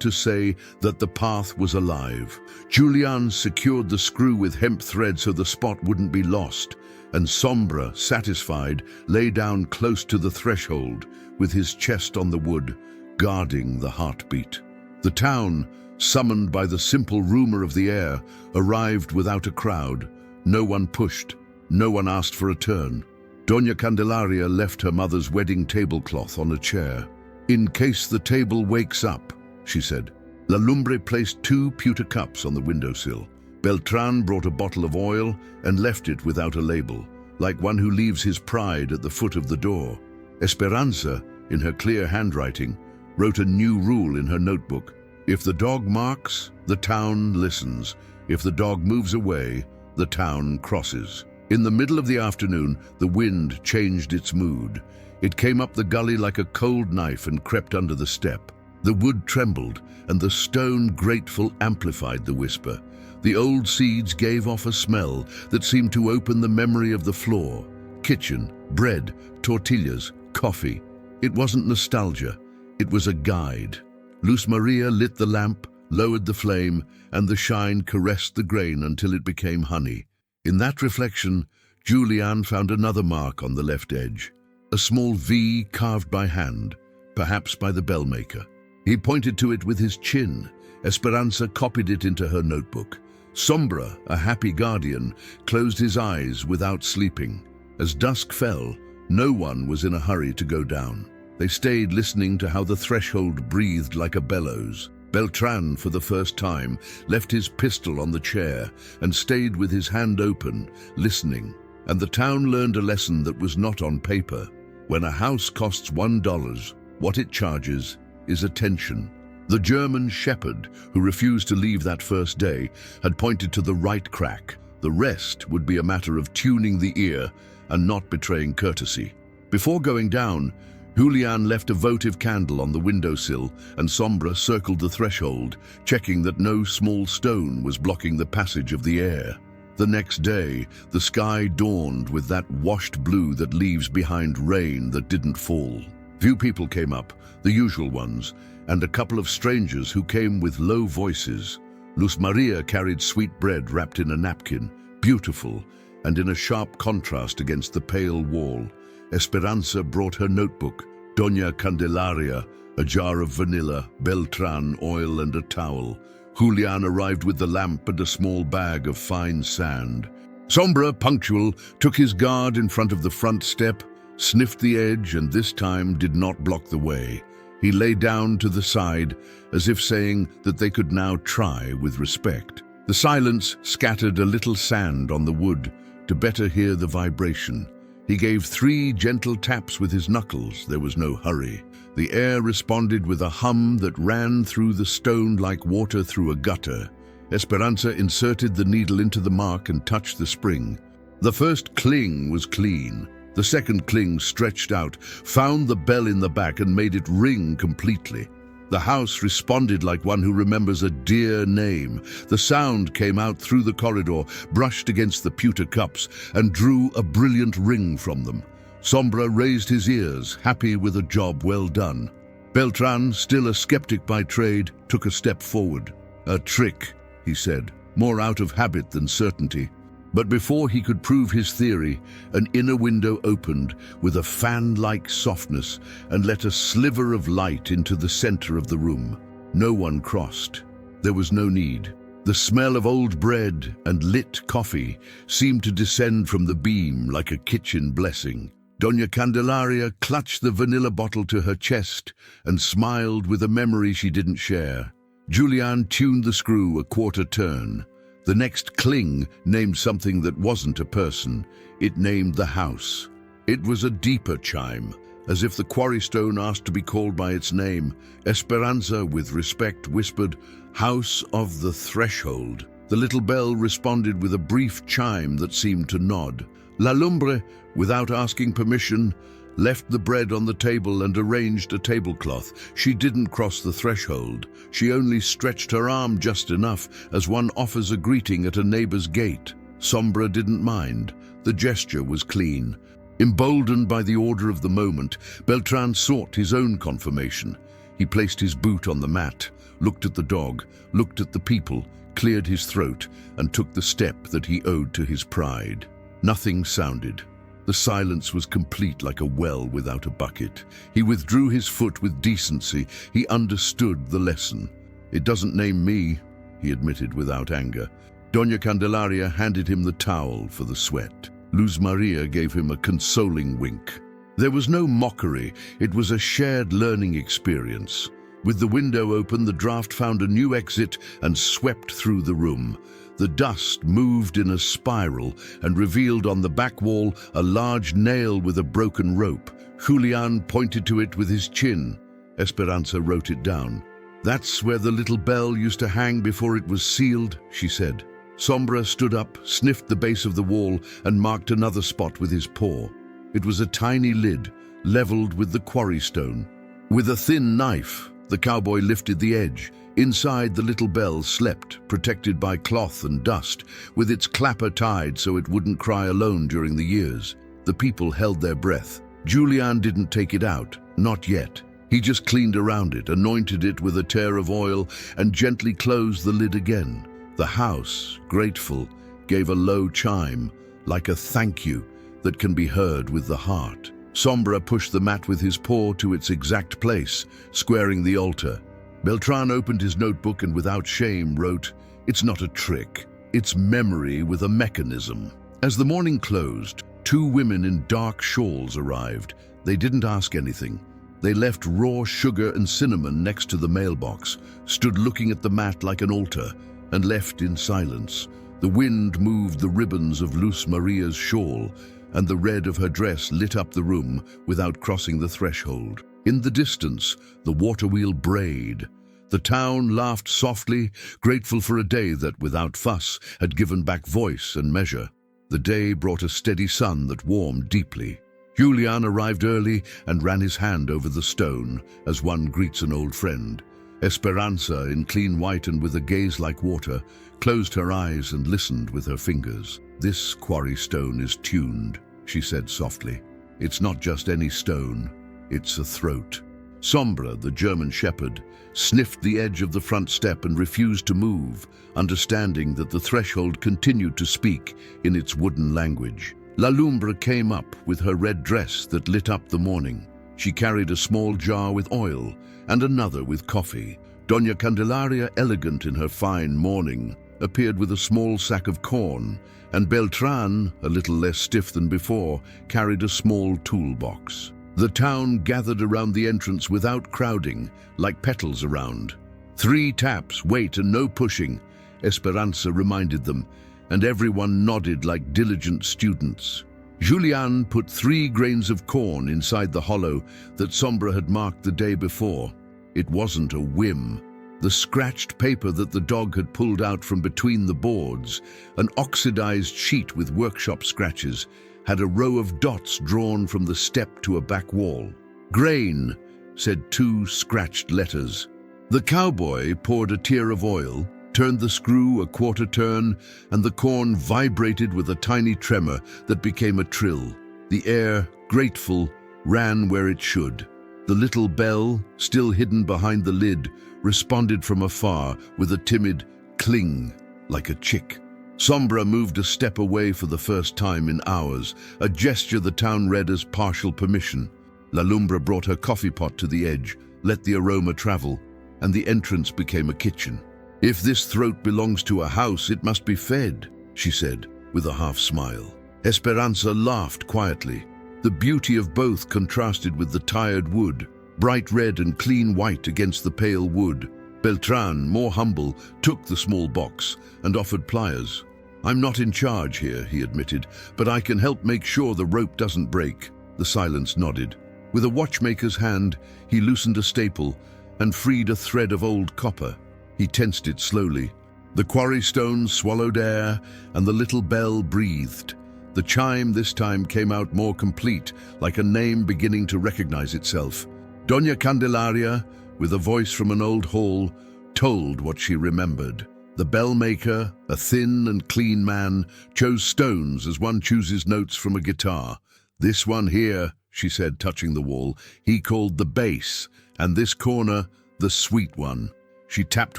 to say that the path was alive. Julian secured the screw with hemp thread so the spot wouldn't be lost, and Sombra, satisfied, lay down close to the threshold, with his chest on the wood, guarding the heartbeat. The town, summoned by the simple rumor of the air, arrived without a crowd. No one pushed, no one asked for a turn. Doña Candelaria left her mother's wedding tablecloth on a chair. "In case the table wakes up," she said. La Lumbre placed 2 pewter cups on the windowsill. Beltran brought a bottle of oil and left it without a label, like one who leaves his pride at the foot of the door. Esperanza, in her clear handwriting, wrote a new rule in her notebook. If the dog marks, the town listens. If the dog moves away, the town crosses. In the middle of the afternoon, the wind changed its mood. It came up the gully like a cold knife and crept under the step. The wood trembled, and the stone grateful amplified the whisper. The old seeds gave off a smell that seemed to open the memory of the floor. Kitchen, bread, tortillas, coffee. It wasn't nostalgia, it was a guide. Luz Maria lit the lamp, lowered the flame, and the shine caressed the grain until it became honey. In that reflection, Julian found another mark on the left edge. A small V carved by hand, perhaps by the bellmaker. He pointed to it with his chin. Esperanza copied it into her notebook. Sombra, a happy guardian, closed his eyes without sleeping. As dusk fell, no one was in a hurry to go down. They stayed listening to how the threshold breathed like a bellows. Beltran, for the first time, left his pistol on the chair and stayed with his hand open, listening. And the town learned a lesson that was not on paper. When a house costs $1, what it charges is attention. The German shepherd, who refused to leave that first day, had pointed to the right crack. The rest would be a matter of tuning the ear and not betraying courtesy. Before going down, Julian left a votive candle on the windowsill, and Sombra circled the threshold, checking that no small stone was blocking the passage of the air. The next day, the sky dawned with that washed blue that leaves behind rain that didn't fall. Few people came up, the usual ones, and a couple of strangers who came with low voices. Luz Maria carried sweet bread wrapped in a napkin, beautiful, and in a sharp contrast against the pale wall. Esperanza brought her notebook, Doña Candelaria, a jar of vanilla, Beltran oil and a towel. Julian arrived with the lamp and a small bag of fine sand. Sombra, punctual, took his guard in front of the front step, sniffed the edge, and this time did not block the way. He lay down to the side, as if saying that they could now try with respect. The silence scattered a little sand on the wood to better hear the vibration. He gave 3 gentle taps with his knuckles. There was no hurry. The air responded with a hum that ran through the stone like water through a gutter. Esperanza inserted the needle into the mark and touched the spring. The first cling was clean. The second cling stretched out, found the bell in the back and made it ring completely. The house responded like one who remembers a dear name. The sound came out through the corridor, brushed against the pewter cups, and drew a brilliant ring from them. Sombra raised his ears, happy with a job well done. Beltran, still a skeptic by trade, took a step forward. "A trick," he said, more out of habit than certainty. But before he could prove his theory, an inner window opened with a fan-like softness and let a sliver of light into the center of the room. No one crossed. There was no need. The smell of old bread and lit coffee seemed to descend from the beam like a kitchen blessing. Doña Candelaria clutched the vanilla bottle to her chest and smiled with a memory she didn't share. Julian tuned the screw a quarter turn. The next cling named something that wasn't a person. It named the house. It was a deeper chime, as if the quarry stone asked to be called by its name. Esperanza, with respect, whispered, "House of the Threshold." The little bell responded with a brief chime that seemed to nod. La Lumbre, without asking permission, left the bread on the table and arranged a tablecloth. She didn't cross the threshold. She only stretched her arm just enough as one offers a greeting at a neighbor's gate. Sombra didn't mind. The gesture was clean. Emboldened by the order of the moment, Beltran sought his own confirmation. He placed his boot on the mat, looked at the dog, looked at the people, cleared his throat, and took the step that he owed to his pride. Nothing sounded. The silence was complete, like a well without a bucket. He withdrew his foot with decency. He understood the lesson. "It doesn't name me," he admitted without anger. Doña Candelaria handed him the towel for the sweat. Luz Maria gave him a consoling wink. There was no mockery. It was a shared learning experience. With the window open, the draft found a new exit and swept through the room. The dust moved in a spiral and revealed on the back wall a large nail with a broken rope. Julian pointed to it with his chin. Esperanza wrote it down. "That's where the little bell used to hang before it was sealed," she said. Sombra stood up, sniffed the base of the wall, and marked another spot with his paw. It was a tiny lid, leveled with the quarry stone. With a thin knife, the cowboy lifted the edge. Inside, the little bell slept, protected by cloth and dust, with its clapper tied so it wouldn't cry alone during the years. The people held their breath. Julian didn't take it out, not yet. He just cleaned around it, anointed it with a tear of oil, and gently closed the lid again. The house, grateful, gave a low chime, like a thank you that can be heard with the heart. Sombra pushed the mat with his paw to its exact place, squaring the altar. Beltran opened his notebook and without shame wrote, "It's not a trick, it's memory with a mechanism." As the morning closed, 2 women in dark shawls arrived. They didn't ask anything. They left raw sugar and cinnamon next to the mailbox, stood looking at the mat like an altar, and left in silence. The wind moved the ribbons of Luz Maria's shawl, and the red of her dress lit up the room without crossing the threshold. In the distance, the water wheel brayed. The town laughed softly, grateful for a day that, without fuss, had given back voice and measure. The day brought a steady sun that warmed deeply. Julian arrived early and ran his hand over the stone, as one greets an old friend. Esperanza, in clean white and with a gaze like water, closed her eyes and listened with her fingers. "This quarry stone is tuned," she said softly. "It's not just any stone, it's a throat." Sombra, the German shepherd, sniffed the edge of the front step and refused to move, understanding that the threshold continued to speak in its wooden language. La Lumbra came up with her red dress that lit up the morning. She carried a small jar with oil and another with coffee. Doña Candelaria, elegant in her fine mourning, appeared with a small sack of corn, and Beltran, a little less stiff than before, carried a small toolbox. The town gathered around the entrance without crowding, like petals around. 3 taps, wait and no pushing, Esperanza reminded them, and everyone nodded like diligent students. Julian put 3 grains of corn inside the hollow that Sombra had marked the day before. It wasn't a whim. The scratched paper that the dog had pulled out from between the boards, an oxidized sheet with workshop scratches, had a row of dots drawn from the step to a back wall. "Grain," said 2 scratched letters. The cowboy poured a tear of oil, turned the screw a quarter turn, and the corn vibrated with a tiny tremor that became a trill. The air, grateful, ran where it should. The little bell, still hidden behind the lid, responded from afar with a timid cling, like a chick. Sombra moved a step away for the first time in hours, a gesture the town read as partial permission. La Lumbra brought her coffee pot to the edge, let the aroma travel, and the entrance became a kitchen. "If this throat belongs to a house, it must be fed," she said, with a half smile. Esperanza laughed quietly. The beauty of both contrasted with the tired wood, bright red and clean white against the pale wood. Beltran, more humble, took the small box and offered pliers. "I'm not in charge here," he admitted, "but I can help make sure the rope doesn't break." The silence nodded. With a watchmaker's hand, he loosened a staple and freed a thread of old copper. He tensed it slowly. The quarry stone swallowed air, and the little bell breathed. The chime this time came out more complete, like a name beginning to recognize itself. Doña Candelaria, with a voice from an old hall, told what she remembered. The bell-maker, a thin and clean man, chose stones as one chooses notes from a guitar. "This one here," she said, touching the wall, "he called the bass, and this corner, the sweet one." She tapped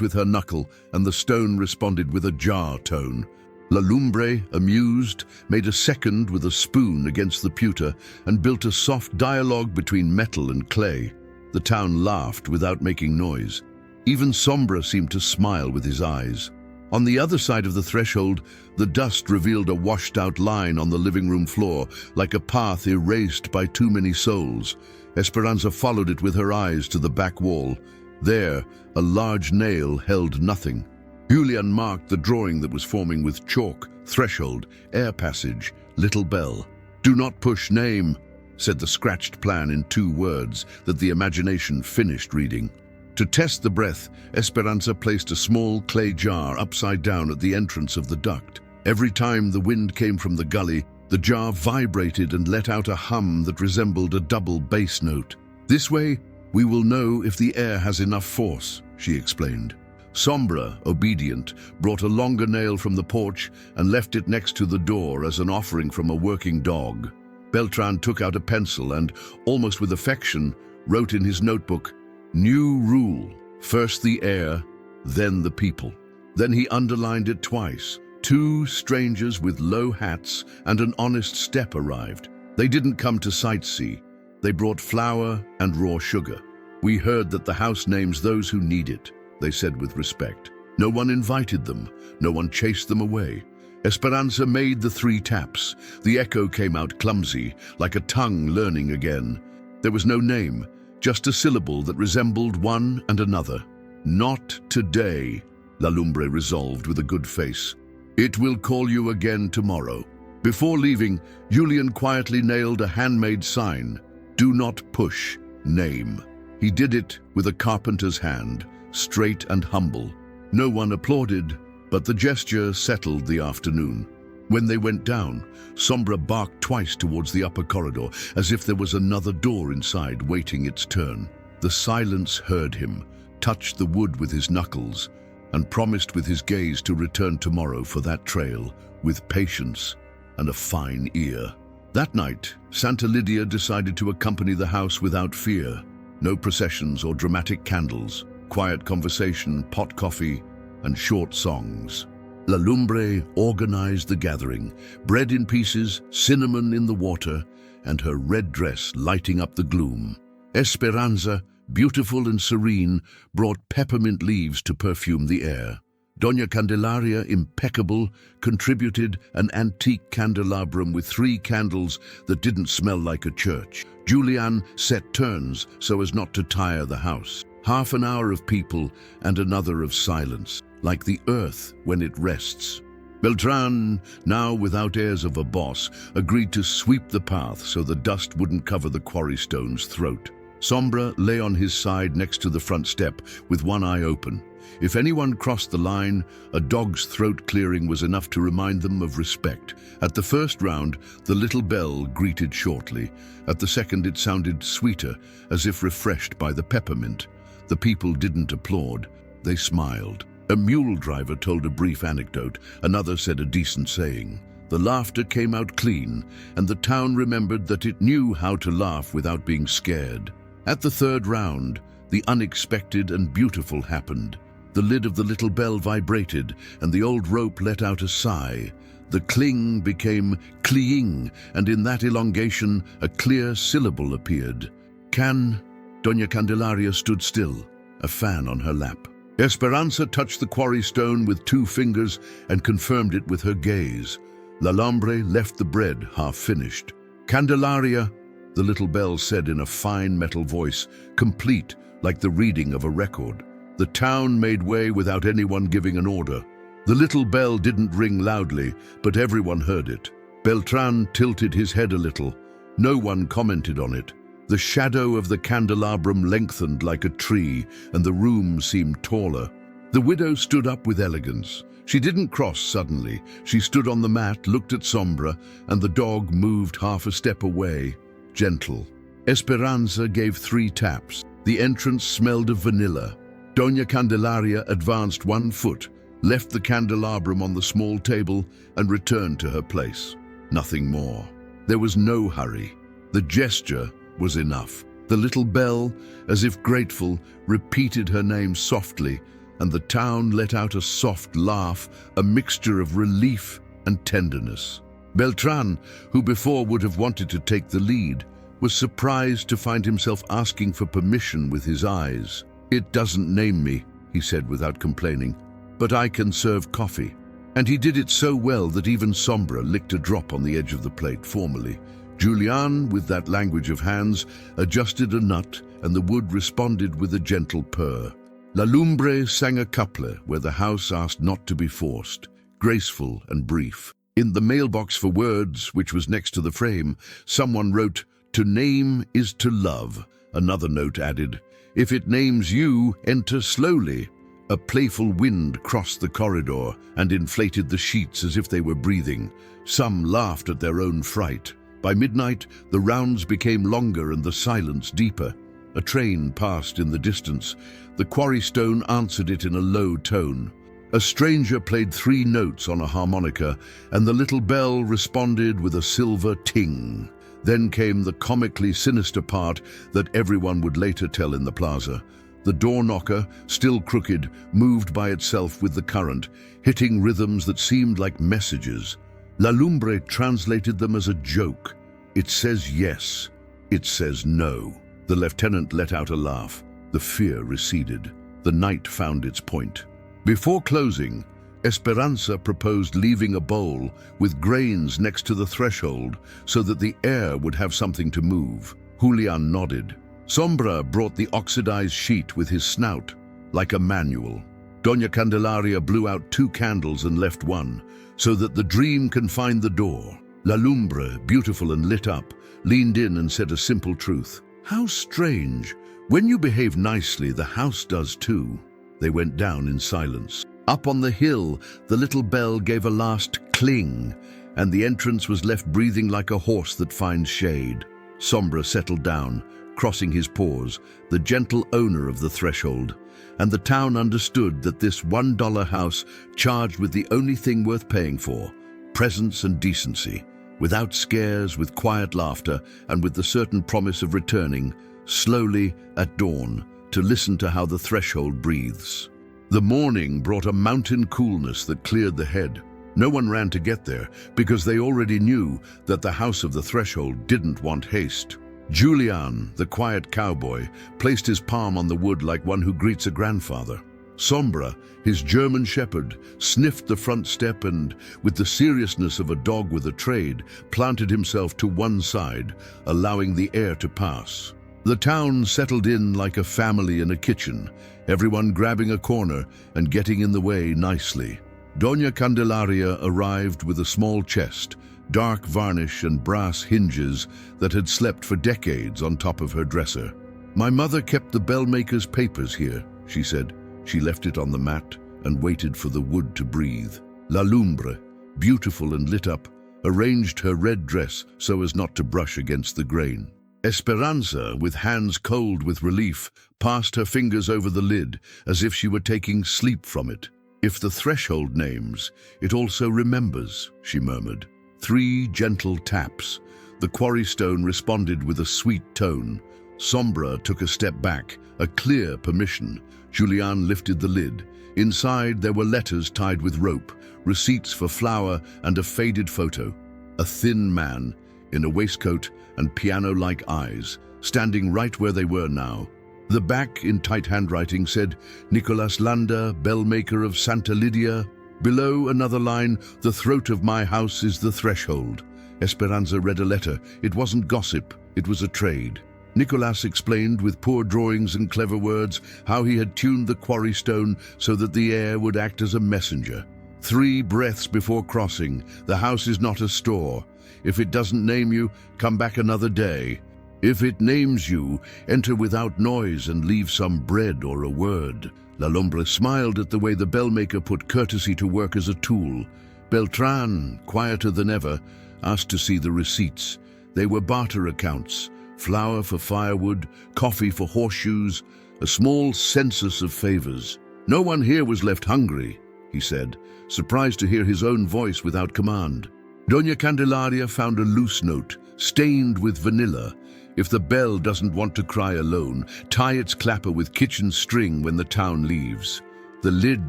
with her knuckle, and the stone responded with a jar tone. La Lumbre, amused, made a second with a spoon against the pewter and built a soft dialogue between metal and clay. The town laughed without making noise. Even Sombra seemed to smile with his eyes. On the other side of the threshold, the dust revealed a washed-out line on the living room floor, like a path erased by too many souls. Esperanza followed it with her eyes to the back wall. There, a large nail held nothing. Julian marked the drawing that was forming with chalk: threshold, air passage, little bell. "Do not push name," said the scratched plan in 2 words that the imagination finished reading. To test the breath, Esperanza placed a small clay jar upside down at the entrance of the duct. Every time the wind came from the gully, the jar vibrated and let out a hum that resembled a double bass note. "This way, we will know if the air has enough force," she explained. Sombra, obedient, brought a longer nail from the porch and left it next to the door as an offering from a working dog. Beltran took out a pencil and, almost with affection, wrote in his notebook, "New rule, first the air, then the people." Then he underlined it twice. 2 strangers with low hats and an honest step arrived. They didn't come to sightsee. They brought flour and raw sugar. "We heard that the house names those who need it," they said with respect. No one invited them. No one chased them away. Esperanza made the 3 taps. The echo came out clumsy, like a tongue learning again. There was no name, just a syllable that resembled one and another. "Not today," La Lumbre resolved with a good face. "It will call you again tomorrow." Before leaving, Julian quietly nailed a handmade sign: "Do not push, name." He did it with a carpenter's hand, straight and humble. No one applauded, but the gesture settled the afternoon. When they went down, Sombra barked twice towards the upper corridor, as if there was another door inside waiting its turn. The silence heard him, touched the wood with his knuckles, and promised with his gaze to return tomorrow for that trail, with patience and a fine ear. That night, Santa Lydia decided to accompany the house without fear. No processions or dramatic candles, quiet conversation, pot coffee, and short songs. La Lumbre organized the gathering, bread in pieces, cinnamon in the water, and her red dress lighting up the gloom. Esperanza, beautiful and serene, brought peppermint leaves to perfume the air. Doña Candelaria, impeccable, contributed an antique candelabrum with 3 candles that didn't smell like a church. Julian set turns so as not to tire the house. Half an hour of people and another of silence, like the earth when it rests. Beltran, now without airs of a boss, agreed to sweep the path so the dust wouldn't cover the quarry stone's throat. Sombra lay on his side next to the front step with one eye open. If anyone crossed the line, a dog's throat clearing was enough to remind them of respect. At the first round, the little bell greeted shortly. At the second, it sounded sweeter, as if refreshed by the peppermint. The people didn't applaud. They smiled. A mule driver told a brief anecdote. Another said a decent saying. The laughter came out clean, and the town remembered that it knew how to laugh without being scared. At the third round, the unexpected and beautiful happened. The lid of the little bell vibrated, and the old rope let out a sigh. The cling became cleeing, and in that elongation, a clear syllable appeared. Can? Doña Candelaria stood still, a fan on her lap. Esperanza touched the quarry stone with 2 fingers and confirmed it with her gaze. La Lumbre left the bread half-finished. Candelaria, the little bell said in a fine metal voice, complete like the reading of a record. The town made way without anyone giving an order. The little bell didn't ring loudly, but everyone heard it. Beltran tilted his head a little. No one commented on it. The shadow of the candelabrum lengthened like a tree, and the room seemed taller. The widow stood up with elegance. She didn't cross suddenly. She stood on the mat, looked at Sombra, and the dog moved half a step away, gentle. Esperanza gave 3 taps. The entrance smelled of vanilla. Doña Candelaria advanced 1 foot, left the candelabrum on the small table, and returned to her place. Nothing more. There was no hurry. The gesture was enough. The little bell, as if grateful, repeated her name softly, and the town let out a soft laugh, a mixture of relief and tenderness. Beltran, who before would have wanted to take the lead, was surprised to find himself asking for permission with his eyes. "It doesn't name me," he said without complaining, "but I can serve coffee." And he did it so well that even Sombra licked a drop on the edge of the plate formally. Julian, with that language of hands, adjusted a nut, and the wood responded with a gentle purr. La Lumbre sang a couplet where the house asked not to be forced, graceful and brief. In the mailbox for words, which was next to the frame, someone wrote, "To name is to love." Another note added, "If it names you, enter slowly." A playful wind crossed the corridor and inflated the sheets as if they were breathing. Some laughed at their own fright. By midnight, the rounds became longer and the silence deeper. A train passed in the distance. The quarry stone answered it in a low tone. A stranger played 3 notes on a harmonica, and the little bell responded with a silver ting. Then came the comically sinister part that everyone would later tell in the plaza. The door knocker, still crooked, moved by itself with the current, hitting rhythms that seemed like messages. La Lumbre translated them as a joke. "It says yes. It says no." The lieutenant let out a laugh. The fear receded. The night found its point. Before closing, Esperanza proposed leaving a bowl with grains next to the threshold so that the air would have something to move. Julian nodded. Sombra brought the oxidized sheet with his snout, like a manual. Doña Candelaria blew out 2 candles and left 1, so that the dream can find the door. La Lumbre, beautiful and lit up, leaned in and said a simple truth. "How strange. When you behave nicely, the house does too." They went down in silence. Up on the hill, the little bell gave a last cling, and the entrance was left breathing like a horse that finds shade. Sombra settled down, crossing his paws, the gentle owner of the threshold, and the town understood that this $1 house charged with the only thing worth paying for, presence and decency, without scares, with quiet laughter, and with the certain promise of returning, slowly at dawn, to listen to how the threshold breathes. The morning brought a mountain coolness that cleared the head. No one ran to get there, because they already knew that the house of the threshold didn't want haste. Julian, the quiet cowboy, placed his palm on the wood like one who greets a grandfather. Sombra, his German shepherd, sniffed the front step and, with the seriousness of a dog with a trade, planted himself to one side, allowing the air to pass. The town settled in like a family in a kitchen, everyone grabbing a corner and getting in the way nicely. Doña Candelaria arrived with a small chest, dark varnish and brass hinges that had slept for decades on top of her dresser. "My mother kept the bellmaker's papers here," she said. She left it on the mat and waited for the wood to breathe. La Lumbre, beautiful and lit up, arranged her red dress so as not to brush against the grain. Esperanza, with hands cold with relief, passed her fingers over the lid as if she were taking sleep from it. "If the threshold names, it also remembers," she murmured. 3 gentle taps. The quarry stone responded with a sweet tone. Sombra took a step back, a clear permission. Julian lifted the lid. Inside there were letters tied with rope, receipts for flour, and a faded photo. A thin man, in a waistcoat and piano-like eyes, standing right where they were now. The back, in tight handwriting, said, "Nicolas Landa, bellmaker of Santa Lydia." Below, another line, "The throat of my house is the threshold." Esperanza read a letter. It wasn't gossip, it was a trade. Nicolas explained with poor drawings and clever words how he had tuned the quarry stone so that the air would act as a messenger. 3 breaths before crossing. The house is not a store. If it doesn't name you, come back another day. If it names you, enter without noise and leave some bread or a word. La Lumbre smiled at the way the bellmaker put courtesy to work as a tool. Beltran, quieter than ever, asked to see the receipts. They were barter accounts: flour for firewood, coffee for horseshoes, a small census of favors. "No one here was left hungry," he said, surprised to hear his own voice without command. Doña Candelaria found a loose note, stained with vanilla. "If the bell doesn't want to cry alone, tie its clapper with kitchen string when the town leaves." The lid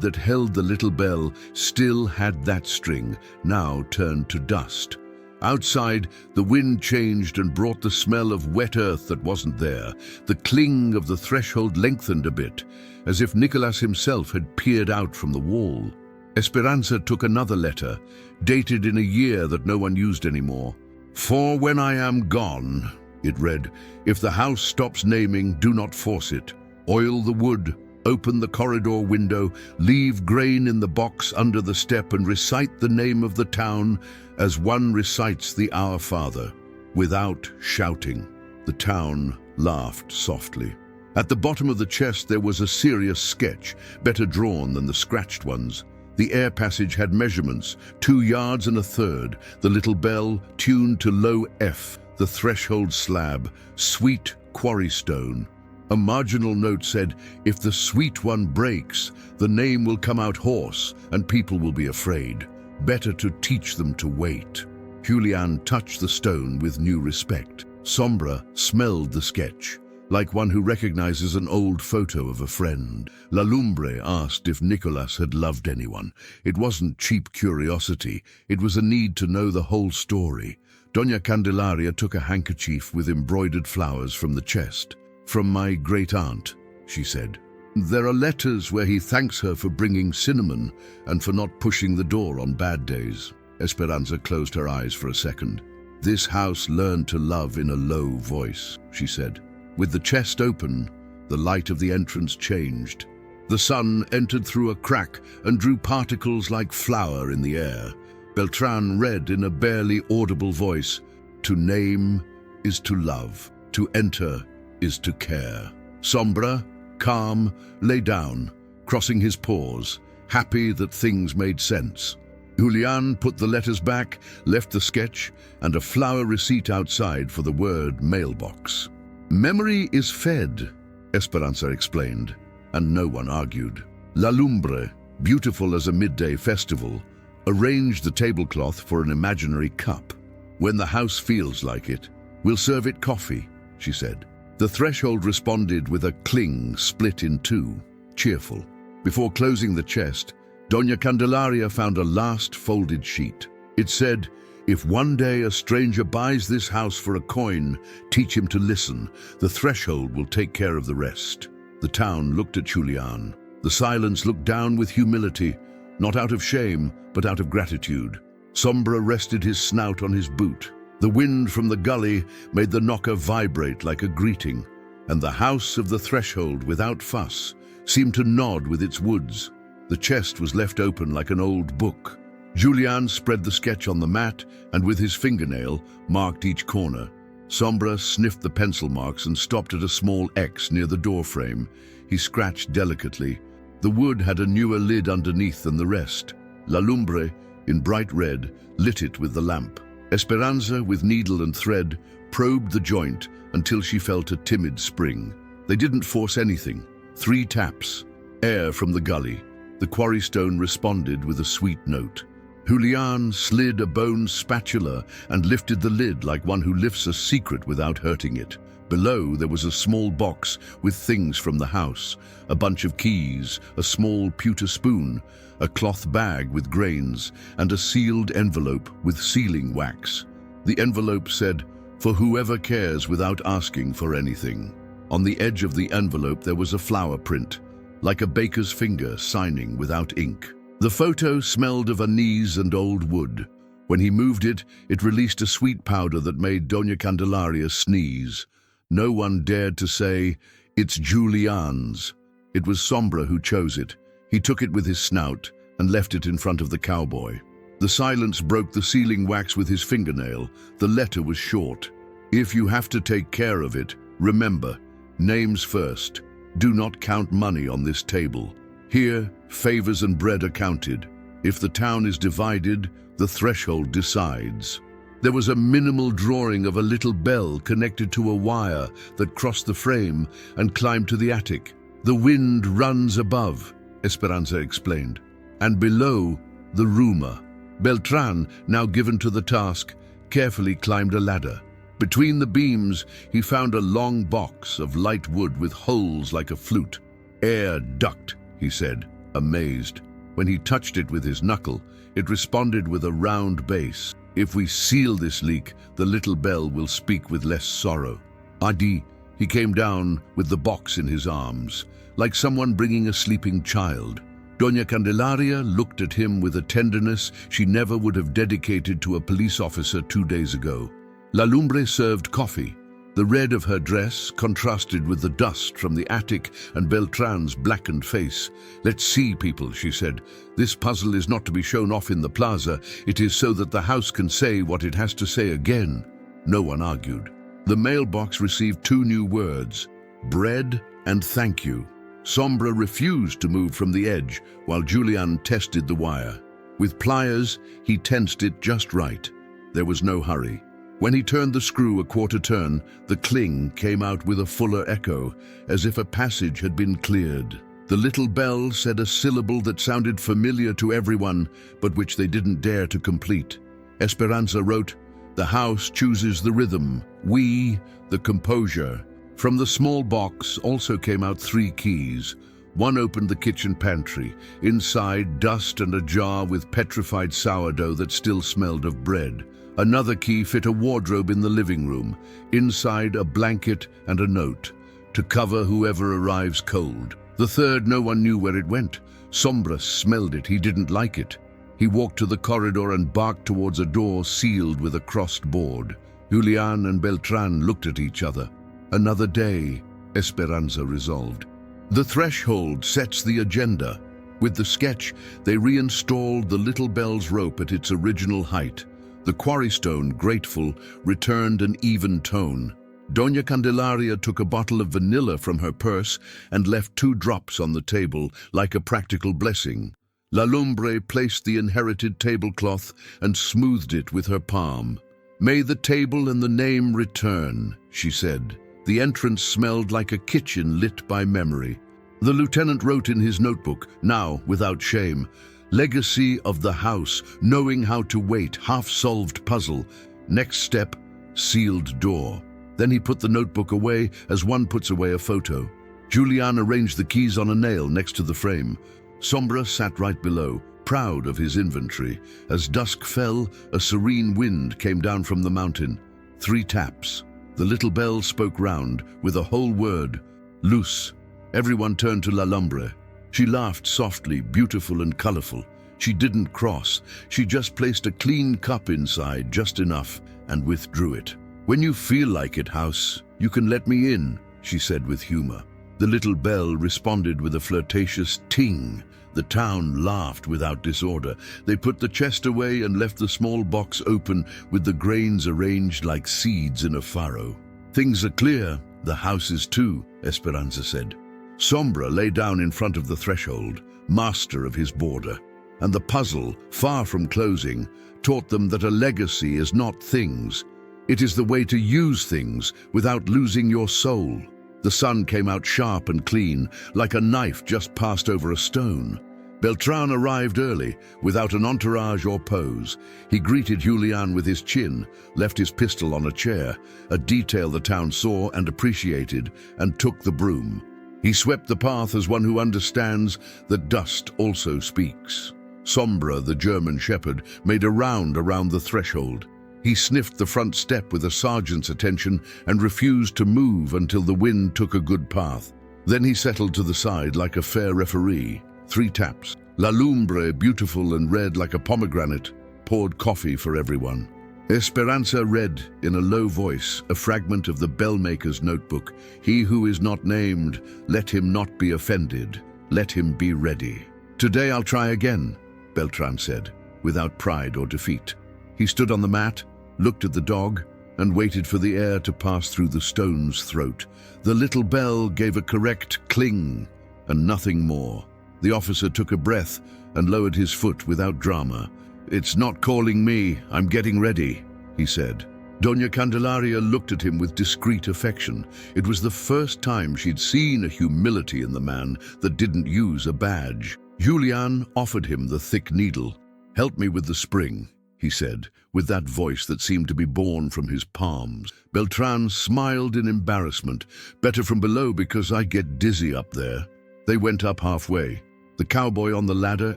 that held the little bell still had that string, now turned to dust. Outside, the wind changed and brought the smell of wet earth that wasn't there. The cling of the threshold lengthened a bit, as if Nicolas himself had peered out from the wall. Esperanza took another letter, dated in a year that no one used anymore. "For when I am gone," it read, "if the house stops naming, do not force it. Oil the wood, open the corridor window, leave grain in the box under the step, and recite the name of the town as one recites the Our Father, without shouting." The town laughed softly. At the bottom of the chest there was a serious sketch, better drawn than the scratched ones. The air passage had measurements, 2 yards and a third, the little bell tuned to low F, the threshold slab, sweet quarry stone. A marginal note said, "If the sweet one breaks, the name will come out hoarse and people will be afraid. Better to teach them to wait." Julian touched the stone with new respect. Sombra smelled the sketch, like one who recognizes an old photo of a friend. La Lumbre asked if Nicolas had loved anyone. It wasn't cheap curiosity, it was a need to know the whole story. Doña Candelaria took a handkerchief with embroidered flowers from the chest. "From my great-aunt," she said. "There are letters where he thanks her for bringing cinnamon and for not pushing the door on bad days." Esperanza closed her eyes for a second. "This house learned to love in a low voice," she said. With the chest open, the light of the entrance changed. The sun entered through a crack and drew particles like flour in the air. Beltran read in a barely audible voice, "To name is to love, to enter is to care." Sombra, calm, lay down, crossing his paws, happy that things made sense. Julian put the letters back, left the sketch, and a flower receipt outside for the word mailbox. "Memory is fed," Esperanza explained, and no one argued. La Lumbre, beautiful as a midday festival, arranged the tablecloth for an imaginary cup. "When the house feels like it, we'll serve it coffee," she said. The threshold responded with a cling split in two, cheerful. Before closing the chest, Doña Candelaria found a last folded sheet. It said, "If one day a stranger buys this house for a coin, teach him to listen. The threshold will take care of the rest." The town looked at Julian. The silence looked down with humility, not out of shame, but out of gratitude. Sombra rested his snout on his boot. The wind from the gully made the knocker vibrate like a greeting, and the house of the threshold, without fuss, seemed to nod with its woods. The chest was left open like an old book. Julian spread the sketch on the mat and with his fingernail marked each corner. Sombra sniffed the pencil marks and stopped at a small X near the doorframe. He scratched delicately. The wood had a newer lid underneath than the rest. La Lumbre, in bright red, lit it with the lamp. Esperanza, with needle and thread, probed the joint until she felt a timid spring. They didn't force anything. 3 taps. Air from the gully. The quarry stone responded with a sweet note. Julian slid a bone spatula and lifted the lid like one who lifts a secret without hurting it. Below there was a small box with things from the house, a bunch of keys, a small pewter spoon, a cloth bag with grains, and a sealed envelope with sealing wax. The envelope said, "For whoever cares without asking for anything." On the edge of the envelope there was a flower print, like a baker's finger signing without ink. The photo smelled of anise and old wood. When he moved it, it released a sweet powder that made Doña Candelaria sneeze. No one dared to say, "It's Julian's." It was Sombra who chose it. He took it with his snout and left it in front of the cowboy. The silence broke the sealing wax with his fingernail. The letter was short. "If you have to take care of it, remember, names first. Do not count money on this table." Here, favors and bread are counted. If the town is divided, the threshold decides. There was a minimal drawing of a little bell connected to a wire that crossed the frame and climbed to the attic. The wind runs above, Esperanza explained, and below, the rumor. Beltran, now given to the task, carefully climbed a ladder. Between the beams, he found a long box of light wood with holes like a flute. "Air duct," he said, amazed. When he touched it with his knuckle, it responded with a round bass. "If we seal this leak, the little bell will speak with less sorrow." Adi, he came down with the box in his arms, like someone bringing a sleeping child. Doña Candelaria looked at him with a tenderness she never would have dedicated to a police officer 2 days ago. La Lumbre served coffee. The red of her dress contrasted with the dust from the attic and Beltran's blackened face. "Let's see, people," she said. "This puzzle is not to be shown off in the plaza. It is so that the house can say what it has to say again." No one argued. The mailbox received 2 new words, bread and thank you. Sombra refused to move from the edge while Julian tested the wire. With pliers, he tensed it just right. There was no hurry. When he turned the screw a quarter turn, the cling came out with a fuller echo, as if a passage had been cleared. The little bell said a syllable that sounded familiar to everyone, but which they didn't dare to complete. Esperanza wrote, "The house chooses the rhythm, we, the composure." From the small box also came out 3 keys. One opened the kitchen pantry. Inside, dust and a jar with petrified sourdough that still smelled of bread. Another key fit a wardrobe in the living room. Inside, a blanket and a note, to cover whoever arrives cold. The third, no one knew where it went. Sombra smelled it. He didn't like it. He walked to the corridor and barked towards a door sealed with a crossed board. Julian and Beltran looked at each other. "Another day," Esperanza resolved. The threshold sets the agenda. With the sketch, they reinstalled the little bell's rope at its original height. The quarry stone, grateful, returned an even tone. Doña Candelaria took a bottle of vanilla from her purse and left 2 drops on the table, like a practical blessing. La Lumbre placed the inherited tablecloth and smoothed it with her palm. "May the table and the name return," she said. The entrance smelled like a kitchen lit by memory. The lieutenant wrote in his notebook, now without shame, "Legacy of the house, knowing how to wait, half-solved puzzle. Next step, sealed door." Then he put the notebook away as one puts away a photo. Julian arranged the keys on a nail next to the frame. Sombra sat right below, proud of his inventory. As dusk fell, a serene wind came down from the mountain. 3 taps. The little bell spoke round, with a whole word, "Luz." Everyone turned to La Lumbre. She laughed softly, beautiful and colorful. She didn't cross. She just placed a clean cup inside, just enough, and withdrew it. "When you feel like it, house, you can let me in," she said with humor. The little bell responded with a flirtatious ting. The town laughed without disorder. They put the chest away and left the small box open with the grains arranged like seeds in a furrow. "Things are clear, the house is too," Esperanza said. Sombra lay down in front of the threshold, master of his border. And the puzzle, far from closing, taught them that a legacy is not things. It is the way to use things without losing your soul. The sun came out sharp and clean, like a knife just passed over a stone. Beltran arrived early, without an entourage or pose. He greeted Julian with his chin, left his pistol on a chair, a detail the town saw and appreciated, and took the broom. He swept the path as one who understands that dust also speaks. Sombra, the German shepherd, made a round around the threshold. He sniffed the front step with a sergeant's attention and refused to move until the wind took a good path. Then he settled to the side like a fair referee. 3 taps. La Lumbre, beautiful and red like a pomegranate, poured coffee for everyone. Esperanza read in a low voice a fragment of the bellmaker's notebook. "He who is not named, let him not be offended. Let him be ready." "Today I'll try again," Beltran said, without pride or defeat. He stood on the mat, looked at the dog, and waited for the air to pass through the stone's throat. The little bell gave a correct cling, and nothing more. The officer took a breath and lowered his foot without drama. "It's not calling me, I'm getting ready," he said. Doña Candelaria looked at him with discreet affection. It was the first time she'd seen a humility in the man that didn't use a badge. Julian offered him the thick needle. "Help me with the spring," he said, with that voice that seemed to be born from his palms. Beltran smiled in embarrassment. "Better from below because I get dizzy up there." They went up halfway, the cowboy on the ladder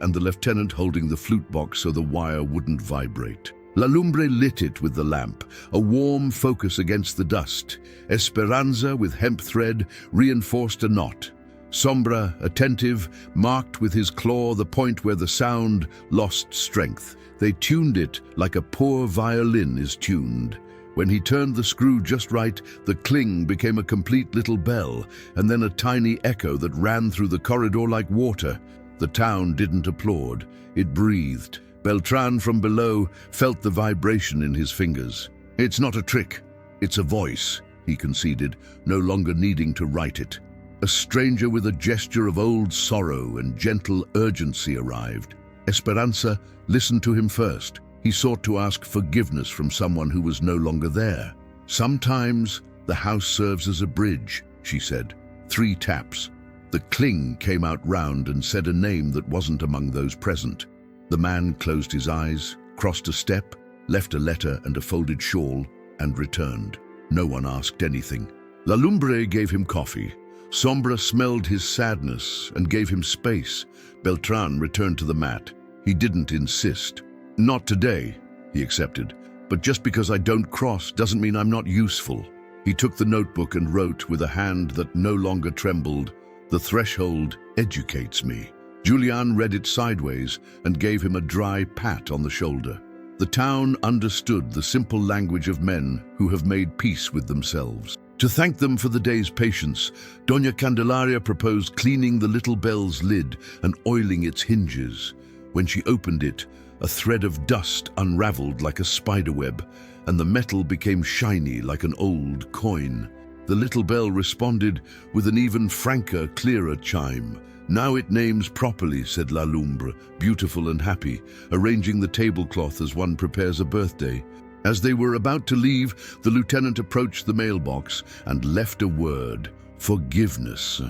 and the lieutenant holding the flute box so the wire wouldn't vibrate. La Lumbre lit it with the lamp, a warm focus against the dust. Esperanza, with hemp thread, reinforced a knot. Sombra, attentive, marked with his claw the point where the sound lost strength. They tuned it like a poor violin is tuned. When he turned the screw just right, the cling became a complete little bell, and then a tiny echo that ran through the corridor like water. The town didn't applaud. It breathed. Beltran from below felt the vibration in his fingers. "It's not a trick, it's a voice," he conceded, no longer needing to write it. A stranger with a gesture of old sorrow and gentle urgency arrived. Esperanza listened to him first. He sought to ask forgiveness from someone who was no longer there. "Sometimes the house serves as a bridge," she said. 3 taps. The cling came out round and said a name that wasn't among those present. The man closed his eyes, crossed a step, left a letter and a folded shawl, and returned. No one asked anything. La Lumbre gave him coffee. Sombra smelled his sadness and gave him space. Beltran returned to the mat. He didn't insist. "Not today," he accepted. "But just because I don't cross doesn't mean I'm not useful." He took the notebook and wrote with a hand that no longer trembled, "The threshold educates me." Julian read it sideways and gave him a dry pat on the shoulder. The town understood the simple language of men who have made peace with themselves. To thank them for the day's patience, Doña Candelaria proposed cleaning the little bell's lid and oiling its hinges. When she opened it, a thread of dust unraveled like a spiderweb, and the metal became shiny like an old coin. The little bell responded with an even franker, clearer chime. "Now it names properly," said La Lumbre, beautiful and happy, arranging the tablecloth as one prepares a birthday. As they were about to leave, the lieutenant approached the mailbox and left a word: "Forgiveness."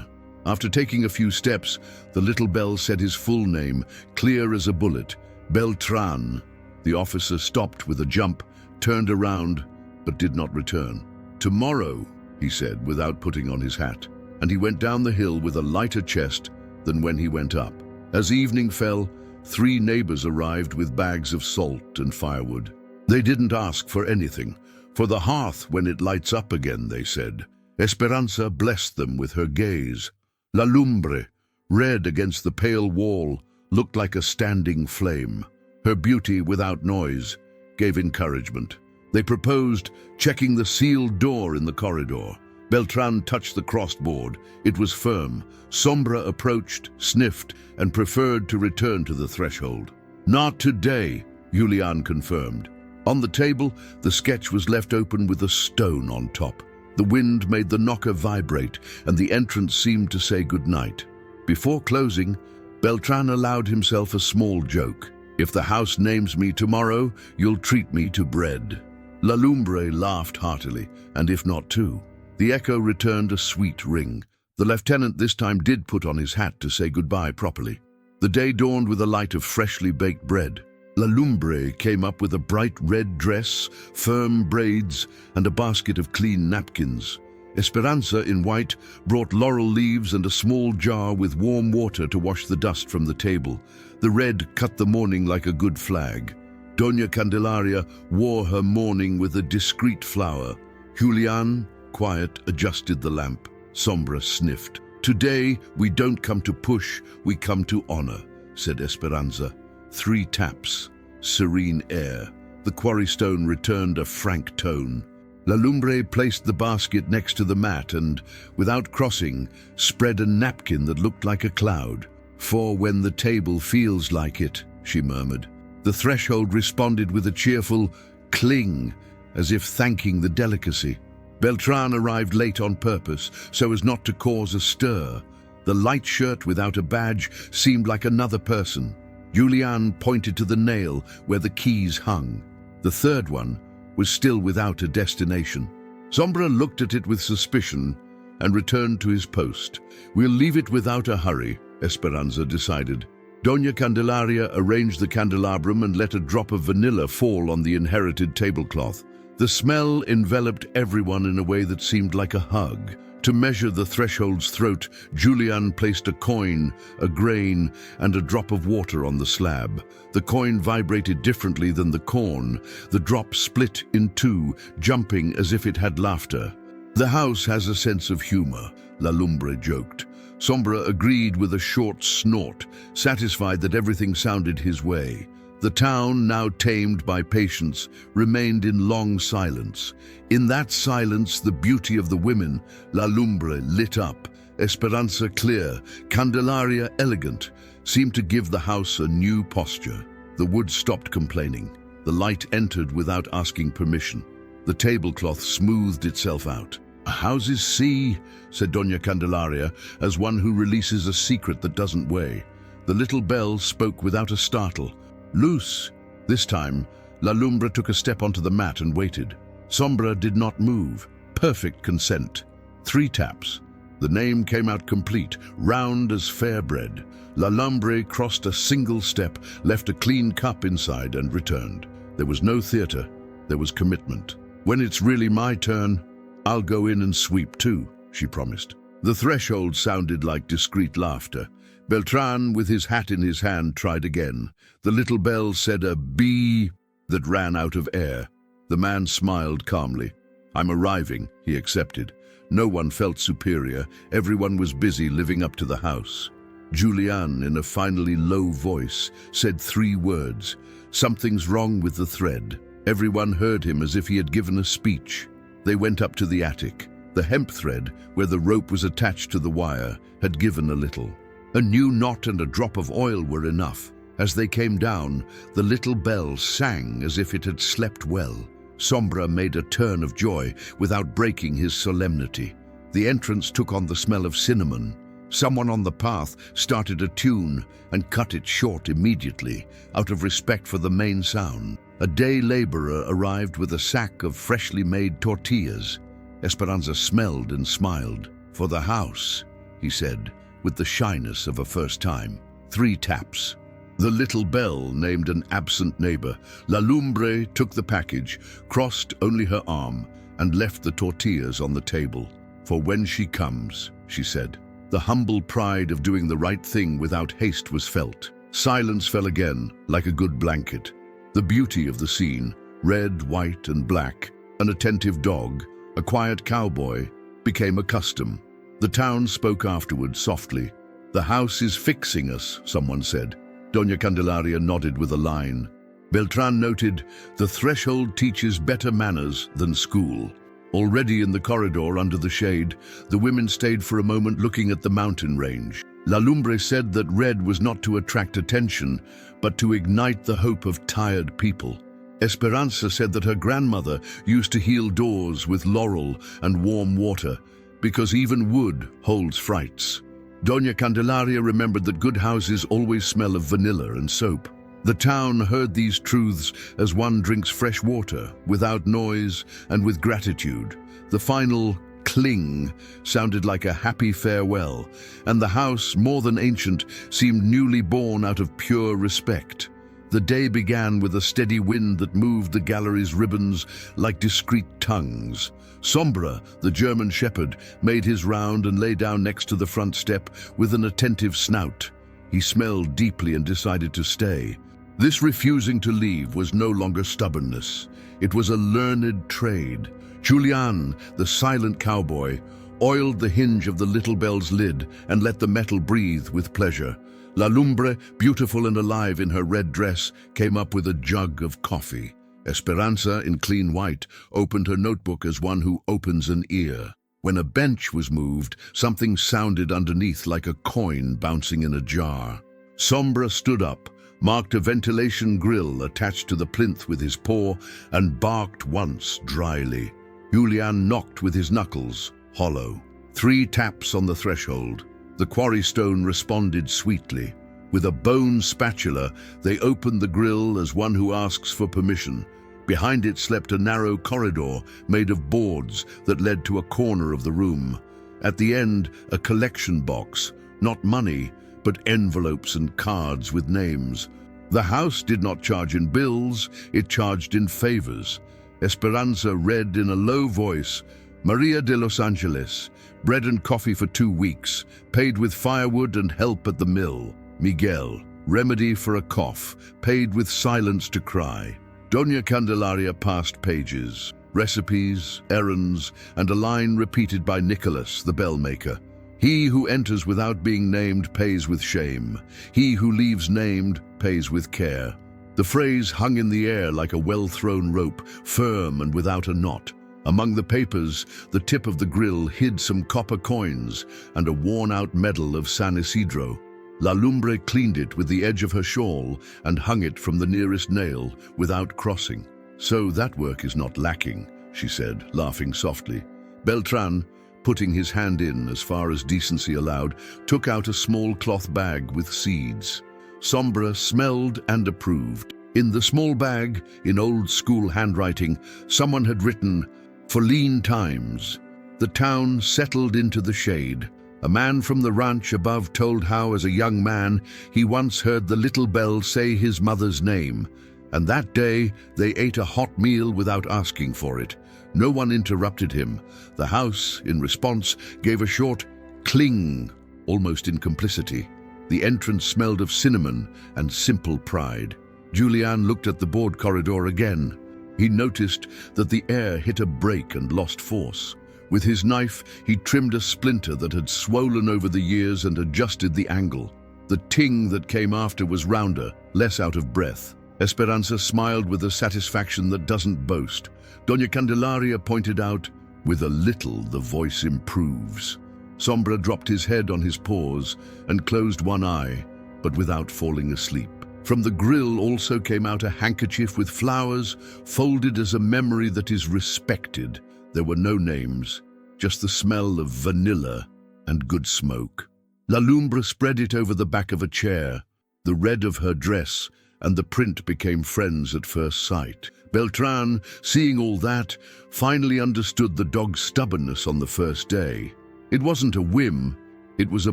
After taking a few steps, the little bell said his full name, clear as a bullet: Beltran. The officer stopped with a jump, turned around, but did not return. "Tomorrow," he said without putting on his hat, and he went down the hill with a lighter chest than when he went up. As evening fell, 3 neighbors arrived with bags of salt and firewood. They didn't ask for anything. "For the hearth when it lights up again," they said. Esperanza blessed them with her gaze. La Lumbre, red against the pale wall, looked like a standing flame. Her beauty without noise gave encouragement. They proposed checking the sealed door in the corridor. Beltran touched the crossed board. It was firm. Sombra approached, sniffed, and preferred to return to the threshold. "Not today," Julian confirmed. On the table, the sketch was left open with a stone on top. The wind made the knocker vibrate, and the entrance seemed to say goodnight. Before closing, Beltran allowed himself a small joke. "If the house names me tomorrow, you'll treat me to bread." La Lumbre laughed heartily, and if not two. The echo returned a sweet ring. The lieutenant this time did put on his hat to say goodbye properly. The day dawned with a light of freshly baked bread. La Lumbre came up with a bright red dress, firm braids, and a basket of clean napkins. Esperanza, in white, brought laurel leaves and a small jar with warm water to wash the dust from the table. The red cut the morning like a good flag. Doña Candelaria wore her mourning with a discreet flower. Julian, quiet, adjusted the lamp. Sombra sniffed. "Today, we don't come to push, we come to honor," said Esperanza. 3 taps, serene air. The quarry stone returned a frank tone. La Lumbre placed the basket next to the mat and, without crossing, spread a napkin that looked like a cloud. "For when the table feels like it," she murmured. The threshold responded with a cheerful cling, as if thanking the delicacy. Beltran arrived late on purpose, so as not to cause a stir. The light shirt without a badge seemed like another person. Julian pointed to the nail where the keys hung. The third one was still without a destination. Sombra looked at it with suspicion and returned to his post. "We'll leave it without a hurry," Esperanza decided. Doña Candelaria arranged the candelabrum and let a drop of vanilla fall on the inherited tablecloth. The smell enveloped everyone in a way that seemed like a hug. To measure the threshold's throat, Julian placed a coin, a grain, and a drop of water on the slab. The coin vibrated differently than the corn. The drop split in two, jumping as if it had laughter. "The house has a sense of humor," La Lumbre joked. Sombra agreed with a short snort, satisfied that everything sounded his way. The town, now tamed by patience, remained in long silence. In that silence, the beauty of the women, La Lumbre lit up, Esperanza clear, Candelaria elegant, seemed to give the house a new posture. The wood stopped complaining. The light entered without asking permission. The tablecloth smoothed itself out. "Houses see," said Doña Candelaria, as one who releases a secret that doesn't weigh. The little bell spoke without a startle. "Loose." This time, La Lumbre took a step onto the mat and waited. Sombra did not move. Perfect consent. 3 taps. The name came out complete, round as fair bread. La Lumbre crossed a single step, left a clean cup inside, and returned. There was no theater. There was commitment. "When it's really my turn, I'll go in and sweep too," she promised. The threshold sounded like discreet laughter. Beltran, with his hat in his hand, tried again. The little bell said a "bee" that ran out of air. The man smiled calmly. "I'm arriving," he accepted. No one felt superior. Everyone was busy living up to the house. Julian, in a finally low voice, said 3 words. "Something's wrong with the thread." Everyone heard him as if he had given a speech. They went up to the attic. The hemp thread, where the rope was attached to the wire, had given a little. A new knot and a drop of oil were enough. As they came down, the little bell sang as if it had slept well. Sombra made a turn of joy without breaking his solemnity. The entrance took on the smell of cinnamon. Someone on the path started a tune and cut it short immediately, out of respect for the main sound. A day laborer arrived with a sack of freshly made tortillas. Esperanza smelled and smiled. "For the house," he said, with the shyness of a first time. 3 taps. The little bell named an absent neighbor. La Lumbre took the package, crossed only her arm, and left the tortillas on the table. "For when she comes," she said. The humble pride of doing the right thing without haste was felt. Silence fell again, like a good blanket. The beauty of the scene, red, white, and black, an attentive dog, a quiet cowboy, became a custom. The town spoke afterward softly. "The house is fixing us," someone said. Doña Candelaria nodded with a line. Beltran noted, "The threshold teaches better manners than school." Already in the corridor under the shade, the women stayed for a moment looking at the mountain range. La Lumbre said that red was not to attract attention, but to ignite the hope of tired people. Esperanza said that her grandmother used to heal doors with laurel and warm water, because even wood holds frights. Doña Candelaria remembered that good houses always smell of vanilla and soap. The town heard these truths as one drinks fresh water, without noise and with gratitude. The final cling sounded like a happy farewell, and the house, more than ancient, seemed newly born out of pure respect. The day began with a steady wind that moved the gallery's ribbons like discreet tongues. Sombra, the German shepherd, made his round and lay down next to the front step with an attentive snout. He smelled deeply and decided to stay. This refusing to leave was no longer stubbornness. It was a learned trade. Julian, the silent cowboy, oiled the hinge of the little bell's lid and let the metal breathe with pleasure. La Lumbre, beautiful and alive in her red dress, came up with a jug of coffee. Esperanza, in clean white, opened her notebook as one who opens an ear. When a bench was moved, something sounded underneath like a coin bouncing in a jar. Sombra stood up, marked a ventilation grill attached to the plinth with his paw, and barked once dryly. Julian knocked with his knuckles, hollow. 3 taps on the threshold. The quarry stone responded sweetly. With a bone spatula, they opened the grill as one who asks for permission. Behind it slept a narrow corridor made of boards that led to a corner of the room. At the end, a collection box, not money, but envelopes and cards with names. The house did not charge in bills, it charged in favors. Esperanza read in a low voice, Maria de Los Angeles, bread and coffee for 2 weeks, paid with firewood and help at the mill. Miguel, remedy for a cough, paid with silence to cry. Doña Candelaria passed pages, recipes, errands, and a line repeated by Nicholas, the bellmaker. He who enters without being named pays with shame. He who leaves named pays with care. The phrase hung in the air like a well-thrown rope, firm and without a knot. Among the papers, the tip of the grill hid some copper coins and a worn-out medal of San Isidro. La Lumbre cleaned it with the edge of her shawl and hung it from the nearest nail without crossing. So that work is not lacking, she said, laughing softly. Beltran, putting his hand in as far as decency allowed, took out a small cloth bag with seeds. Sombra smelled and approved. In the small bag, in old-school handwriting, someone had written, "For lean times." The town settled into the shade. A man from the ranch above told how, as a young man, he once heard the little bell say his mother's name, and that day they ate a hot meal without asking for it. No one interrupted him. The house, in response, gave a short cling, almost in complicity. The entrance smelled of cinnamon and simple pride. Julian looked at the board corridor again. He noticed that the air hit a break and lost force. With his knife, he trimmed a splinter that had swollen over the years and adjusted the angle. The ting that came after was rounder, less out of breath. Esperanza smiled with a satisfaction that doesn't boast. Doña Candelaria pointed out, "With a little, the voice improves." Sombra dropped his head on his paws and closed one eye, but without falling asleep. From the grill also came out a handkerchief with flowers, folded as a memory that is respected. There were no names, just the smell of vanilla and good smoke. La Lumbre spread it over the back of a chair. The red of her dress and the print became friends at first sight. Beltran, seeing all that, finally understood the dog's stubbornness on the first day. It wasn't a whim, it was a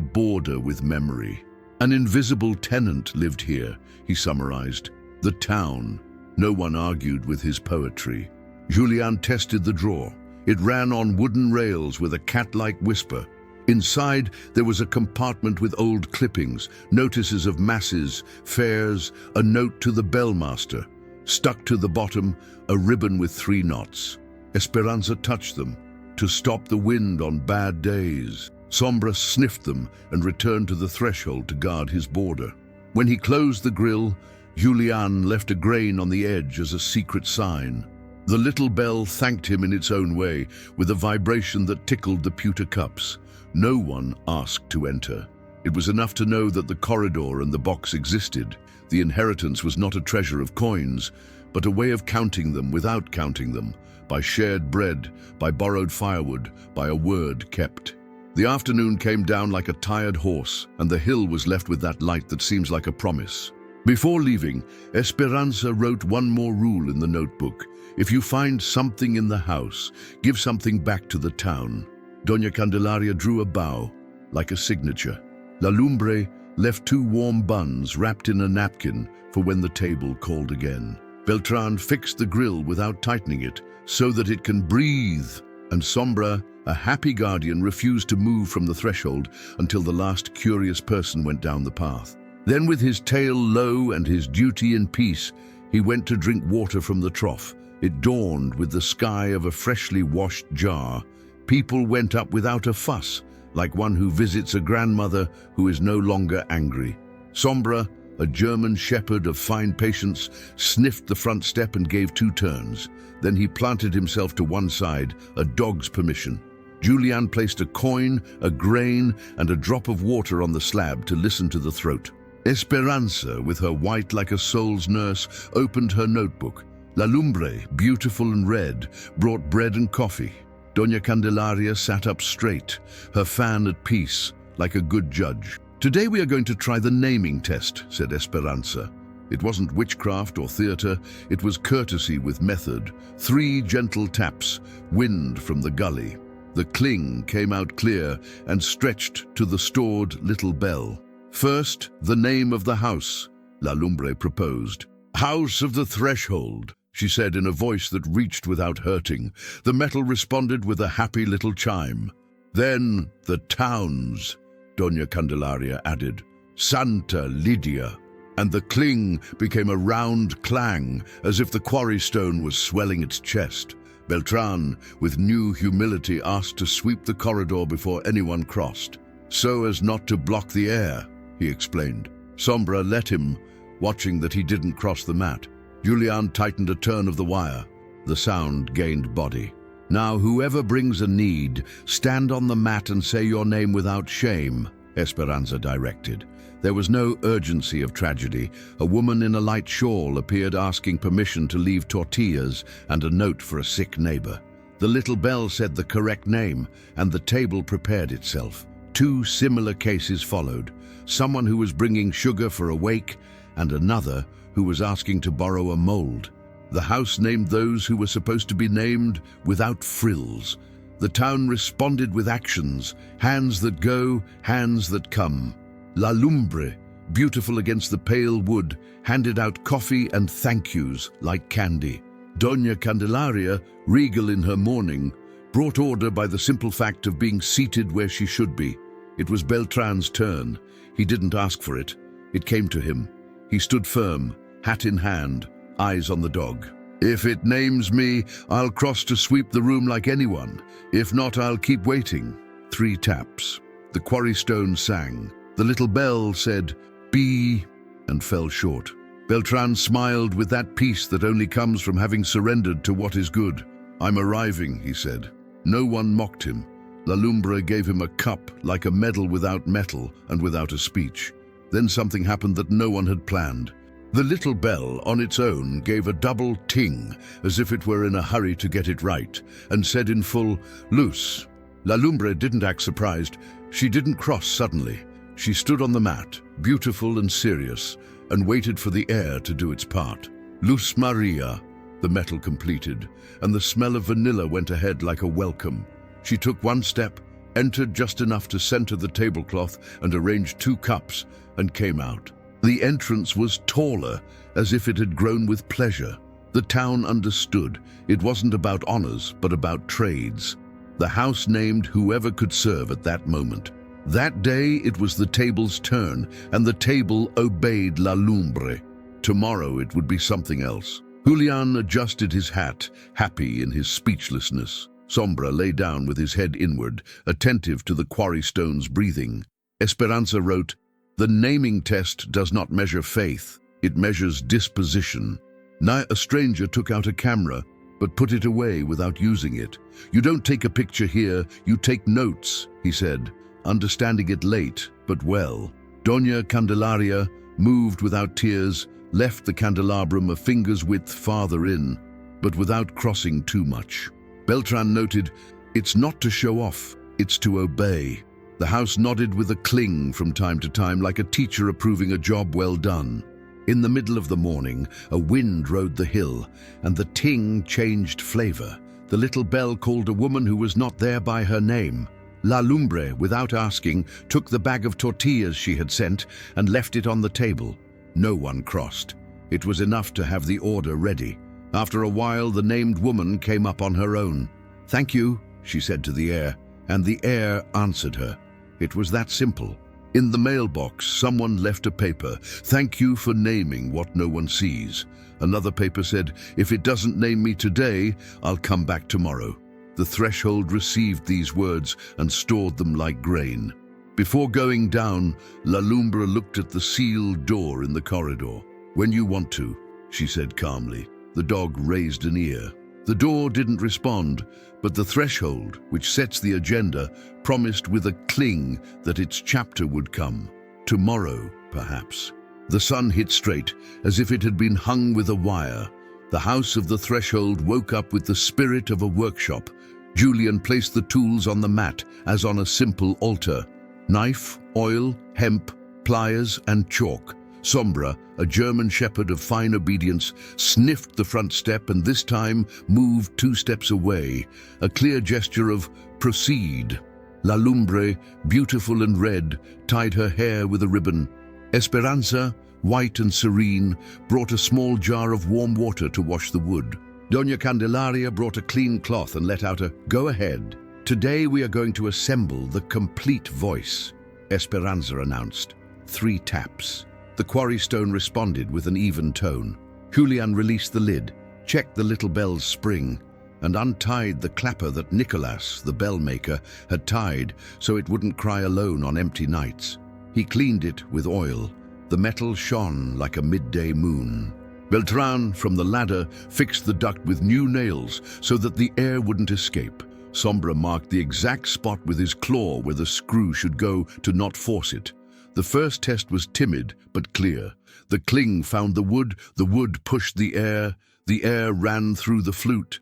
border with memory. An invisible tenant lived here, he summarized. The town. No one argued with his poetry. Julian tested the drawer. It ran on wooden rails with a cat-like whisper. Inside, there was a compartment with old clippings, notices of masses, fairs, a note to the bellmaster. Stuck to the bottom, a ribbon with 3 knots. Esperanza touched them, to stop the wind on bad days. Sombra sniffed them and returned to the threshold to guard his border. When he closed the grill, Julian left a grain on the edge as a secret sign. The little bell thanked him in its own way, with a vibration that tickled the pewter cups. No one asked to enter. It was enough to know that the corridor and the box existed. The inheritance was not a treasure of coins, but a way of counting them without counting them, by shared bread, by borrowed firewood, by a word kept. The afternoon came down like a tired horse, and the hill was left with that light that seems like a promise. Before leaving, Esperanza wrote one more rule in the notebook. If you find something in the house, give something back to the town. Doña Candelaria drew a bow, like a signature. La Lumbre left 2 warm buns wrapped in a napkin for when the table called again. Beltran fixed the grill without tightening it, so that it can breathe. And Sombra, a happy guardian, refused to move from the threshold until the last curious person went down the path. Then, with his tail low and his duty in peace, he went to drink water from the trough. It dawned with the sky of a freshly washed jar. People went up without a fuss, like one who visits a grandmother who is no longer angry. Sombra, a German shepherd of fine patience, sniffed the front step and gave 2 turns. Then he planted himself to one side, a dog's permission. Julian placed a coin, a grain, and a drop of water on the slab to listen to the throat. Esperanza, with her white like a soul's nurse, opened her notebook. La Lumbre, beautiful and red, brought bread and coffee. Doña Candelaria sat up straight, her fan at peace, like a good judge. "Today we are going to try the naming test," said Esperanza. It wasn't witchcraft or theatre, it was courtesy with method. 3 gentle taps, wind from the gully. The cling came out clear and stretched to the stored little bell. "First, the name of the house," La Lumbre proposed. "House of the Threshold," she said in a voice that reached without hurting. The metal responded with a happy little chime. "Then the towns," Doña Candelaria added. "Santa Lydia." And the cling became a round clang, as if the quarry stone was swelling its chest. Beltran, with new humility, asked to sweep the corridor before anyone crossed. "So as not to block the air," he explained. Sombra let him, watching that he didn't cross the mat. Julian tightened a turn of the wire. The sound gained body. "Now whoever brings a need, stand on the mat and say your name without shame," Esperanza directed. There was no urgency of tragedy. A woman in a light shawl appeared asking permission to leave tortillas and a note for a sick neighbor. The little bell said the correct name, and the table prepared itself. 2 similar cases followed. Someone who was bringing sugar for a wake, and another who was asking to borrow a mold. The house named those who were supposed to be named without frills. The town responded with actions, hands that go, hands that come. La Lumbre, beautiful against the pale wood, handed out coffee and thank yous like candy. Doña Candelaria, regal in her mourning, brought order by the simple fact of being seated where she should be. It was Beltran's turn. He didn't ask for it. It came to him. He stood firm, hat in hand, eyes on the dog. "If it names me, I'll cross to sweep the room like anyone. If not, I'll keep waiting." 3 taps. The quarry stone sang. The little bell said, "Be," and fell short. Beltran smiled with that peace that only comes from having surrendered to what is good. "I'm arriving," he said. No one mocked him. La Lumbre gave him a cup, like a medal without metal and without a speech. Then something happened that no one had planned. The little bell, on its own, gave a double ting, as if it were in a hurry to get it right, and said in full, "Loose." La Lumbre didn't act surprised. She didn't cross suddenly. She stood on the mat, beautiful and serious, and waited for the air to do its part. "Luz Maria," the metal completed, and the smell of vanilla went ahead like a welcome. She took 1 step, entered just enough to center the tablecloth and arranged 2 cups, and came out. The entrance was taller, as if it had grown with pleasure. The town understood. It wasn't about honors, but about trades. The house named whoever could serve at that moment. That day it was the table's turn, and the table obeyed La Lumbre. Tomorrow it would be something else. Julian adjusted his hat, happy in his speechlessness. Sombra lay down with his head inward, attentive to the quarry stone's breathing. Esperanza wrote, "The naming test does not measure faith, it measures disposition." Now a stranger took out a camera, but put it away without using it. "You don't take a picture here, you take notes," he said, understanding it late, but well. Doña Candelaria, moved without tears, left the candelabrum a finger's width farther in, but without crossing too much. Beltran noted, "It's not to show off, it's to obey." The house nodded with a cling from time to time, like a teacher approving a job well done. In the middle of the morning, a wind rode the hill, and the ting changed flavor. The little bell called a woman who was not there by her name. La Lumbre, without asking, took the bag of tortillas she had sent and left it on the table. No one crossed. It was enough to have the order ready. After a while, the named woman came up on her own. "Thank you," she said to the air, and the air answered her. It was that simple. In the mailbox, someone left a paper. "Thank you for naming what no one sees." Another paper said, "If it doesn't name me today, I'll come back tomorrow." The threshold received these words and stored them like grain. Before going down, La Lumbre looked at the sealed door in the corridor. "When you want to," she said calmly. The dog raised an ear. The door didn't respond, but the threshold, which sets the agenda, promised with a cling that its chapter would come. Tomorrow, perhaps. The sun hit straight, as if it had been hung with a wire. The house of the threshold woke up with the spirit of a workshop. Julian placed the tools on the mat, as on a simple altar. Knife, oil, hemp, pliers, and chalk. Sombra, a German shepherd of fine obedience, sniffed the front step and this time moved 2 steps away, a clear gesture of proceed. La Lumbre, beautiful and red, tied her hair with a ribbon. Esperanza, white and serene, brought a small jar of warm water to wash the wood. Doña Candelaria brought a clean cloth and let out a "Go ahead. Today we are going to assemble the complete voice," Esperanza announced. 3 taps. The quarry stone responded with an even tone. Julian released the lid, checked the little bell's spring, and untied the clapper that Nicolas, the bell maker, had tied so it wouldn't cry alone on empty nights. He cleaned it with oil. The metal shone like a midday moon. Beltran, from the ladder, fixed the duct with new nails so that the air wouldn't escape. Sombra marked the exact spot with his claw where the screw should go to not force it. The first test was timid but clear. The cling found the wood pushed the air ran through the flute